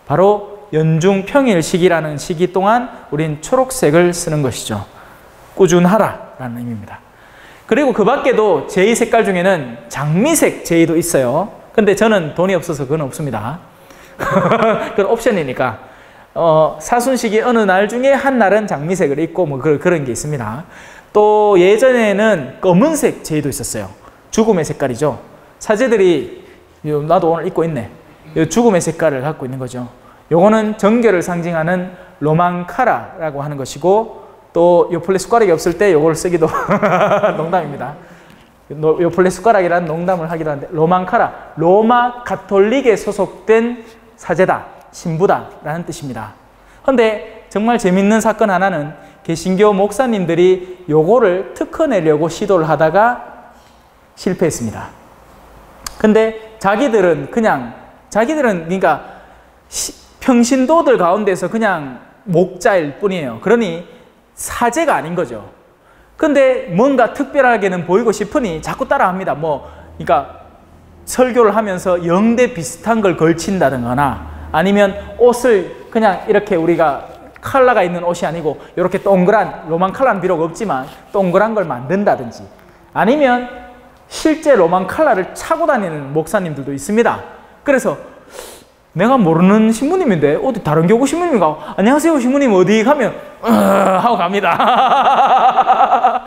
바로 연중 평일 시기라는 시기 동안 우린 초록색을 쓰는 것이죠. 꾸준하라 라는 의미입니다. 그리고 그 밖에도 제2 색깔 중에는 장미색 제2도 있어요. 근데 저는 돈이 없어서 그건 없습니다. 그건 옵션이니까. 사순시기 어느 날 중에 한 날은 장미색을 입고 뭐 그런 게 있습니다. 또 예전에는 검은색 제2도 있었어요. 죽음의 색깔이죠. 사제들이, 나도 오늘 입고 있네. 죽음의 색깔을 갖고 있는 거죠. 요거는 정결을 상징하는 로망카라라고 하는 것이고, 또 요플레 숟가락이 없을 때 요걸 쓰기도 농담입니다. 요플레 숟가락이라는 농담을 하기도 하는데, 로망카라, 로마 가톨릭에 소속된 사제다, 신부다 라는 뜻입니다. 그런데 정말 재밌는 사건 하나는 개신교 목사님들이 요거를 특허내려고 시도를 하다가 실패했습니다. 근데 자기들은 그러니까 평신도들 가운데서 그냥 목자일 뿐이에요. 그러니 사제가 아닌 거죠. 근데 뭔가 특별하게는 보이고 싶으니 자꾸 따라합니다. 그러니까 설교를 하면서 영대 비슷한 걸 걸친다든가, 아니면 옷을 그냥 이렇게 우리가 컬러가 있는 옷이 아니고 이렇게 동그란, 로만 컬러는 비록 없지만 동그란 걸 만든다든지, 아니면 실제 로만 컬러를 차고 다니는 목사님들도 있습니다. 그래서 내가 모르는 신부님인데 어디 다른 교구 신부님인가? 안녕하세요 신부님 어디 가면 하고 갑니다.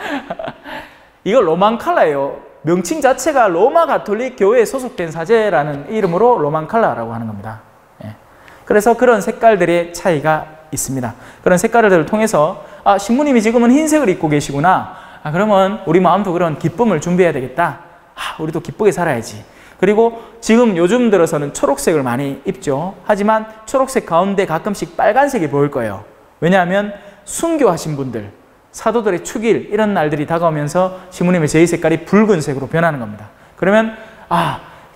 이거 로만 컬러예요. 명칭 자체가 로마 가톨릭 교회에 소속된 사제라는 이름으로 로만 컬러라고 하는 겁니다. 그래서 그런 색깔들의 차이가 있습니다. 그런 색깔들을 통해서 신부님이 지금은 흰색을 입고 계시구나. 그러면 우리 마음도 그런 기쁨을 준비해야 되겠다. 우리도 기쁘게 살아야지. 그리고 지금 요즘 들어서는 초록색을 많이 입죠. 하지만 초록색 가운데 가끔씩 빨간색이 보일 거예요. 왜냐하면 순교하신 분들, 사도들의 축일 이런 날들이 다가오면서 신부님의 제2 색깔이 붉은색으로 변하는 겁니다. 그러면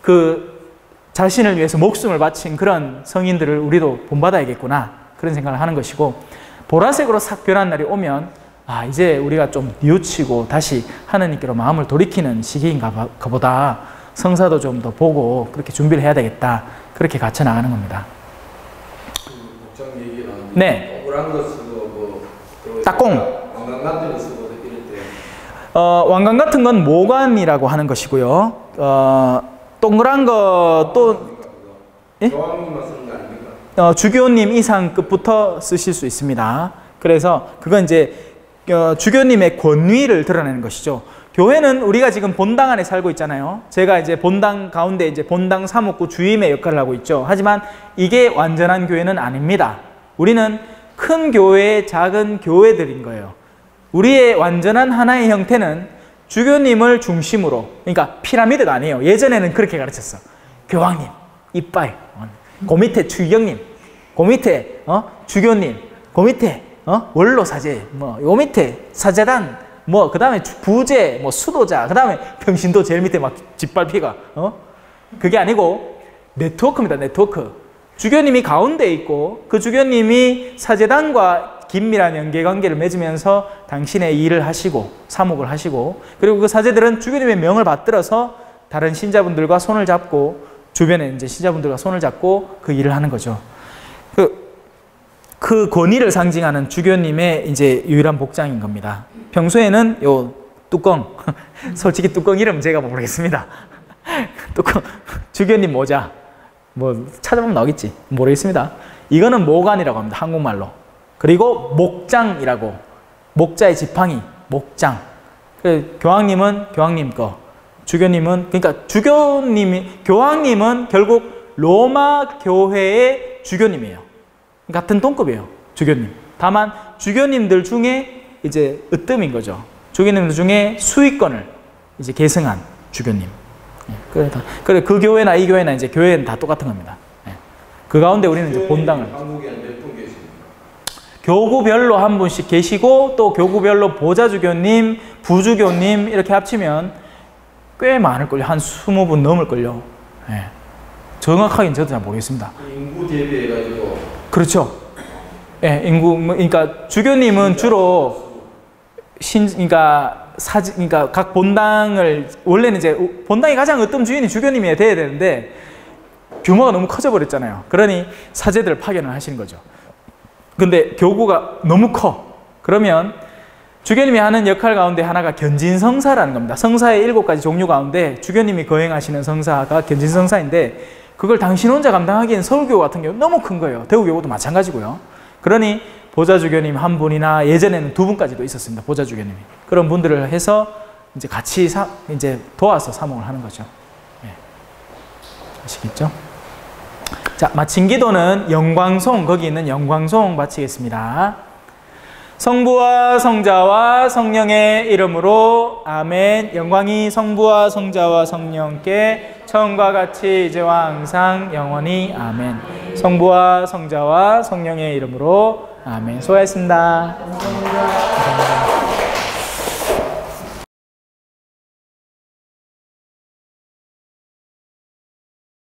그 자신을 위해서 목숨을 바친 그런 성인들을 우리도 본받아야겠구나, 그런 생각을 하는 것이고, 보라색으로 싹 변한 날이 오면 이제 우리가 좀 뉘우치고 다시 하나님께로 마음을 돌이키는 시기인가 보다, 성사도 좀 더 보고 그렇게 준비를 해야 되겠다, 그렇게 갖춰 나가는 겁니다. 복장 얘기는 네. 동그란 거 쓰고 딱공 왕관 같은 거 쓰고 이럴 때 왕관 같은 건 모관이라고 하는 것이고요. 동그란 거 또 교황님만 쓰는 거 아닙니까? 주교님 이상급부터 쓰실 수 있습니다. 그래서 그건 이제 주교님의 권위를 드러내는 것이죠. 교회는 우리가 지금 본당 안에 살고 있잖아요. 제가 이제 본당 가운데 이제 본당 사목구 주임의 역할을 하고 있죠. 하지만 이게 완전한 교회는 아닙니다. 우리는 큰 교회의 작은 교회들인 거예요. 우리의 완전한 하나의 형태는 주교님을 중심으로, 그러니까 피라미드가 아니에요. 예전에는 그렇게 가르쳤어. 교황님, 이빠이, 그 밑에 주경님, 그 밑에 주교님, 그 밑에 원로사제, 요 밑에 사제단, 그 다음에 부제, 수도자, 그 다음에 평신도 제일 밑에 막 짓밟히가, 그게 아니고 네트워크입니다. 네트워크. 주교님이 가운데 있고 그 주교님이 사제단과 긴밀한 연계관계를 맺으면서 당신의 일을 하시고 사목을 하시고, 그리고 그 사제들은 주교님의 명을 받들어서 다른 신자분들과 손을 잡고, 주변에 이제 신자분들과 손을 잡고 그 일을 하는 거죠. 그 권위를 상징하는 주교님의 이제 유일한 복장인 겁니다. 평소에는 요 뚜껑, 솔직히 뚜껑 이름 제가 모르겠습니다. 뚜껑, 주교님 모자, 찾아보면 나오겠지. 모르겠습니다. 이거는 모관이라고 합니다. 한국말로. 그리고 목장이라고, 목자의 지팡이, 목장. 교황님은 교황님 거, 주교님은, 그러니까 교황님은 결국 로마 교회의 주교님이에요. 같은 동급이에요. 주교님. 다만 주교님들 중에 이제 으뜸인 거죠. 주교님들 중에 수위권을 이제 계승한 주교님. 그래 그 교회나 이 교회나 이제 교회는 다 똑같은 겁니다. 그 가운데 우리는 이제 본당을 한국에는 몇 분 계십니까? 교구별로 한 분씩 계시고 또 교구별로 보좌주교님, 부주교님 이렇게 합치면 꽤 많을걸요. 한 20분 넘을걸요. 정확하게는 저도 잘 모르겠습니다. 인구 대비해가지고 그렇죠. 인구 그러니까 주교님은 주로 그러니까 각 본당을 원래는 이제 본당이 가장 으뜸 주인이 주교님이 돼야 되는데 규모가 너무 커져 버렸잖아요. 그러니 사제들 파견을 하시는 거죠. 근데 교구가 너무 커. 그러면 주교님이 하는 역할 가운데 하나가 견진성사라는 겁니다. 성사의 7가지 종류 가운데 주교님이 거행하시는 성사가 견진성사인데 그걸 당신 혼자 감당하기엔 서울교구 같은 경우 너무 큰 거예요. 대구교구도 마찬가지고요. 그러니 보좌주교님 한 분이나 예전에는 2분까지도 있었습니다. 보좌주교님이. 그런 분들을 해서 이제 같이 이제 도와서 사목을 하는 거죠. 아시겠죠? 자, 마친 기도는 영광송, 거기 있는 영광송 바치겠습니다. 성부와 성자와 성령의 이름으로 아멘. 영광이 성부와 성자와 성령께 처음과 같이 이제와 항상 영원히 아멘. 성부와 성자와 성령의 이름으로 아멘. 수고하셨습니다.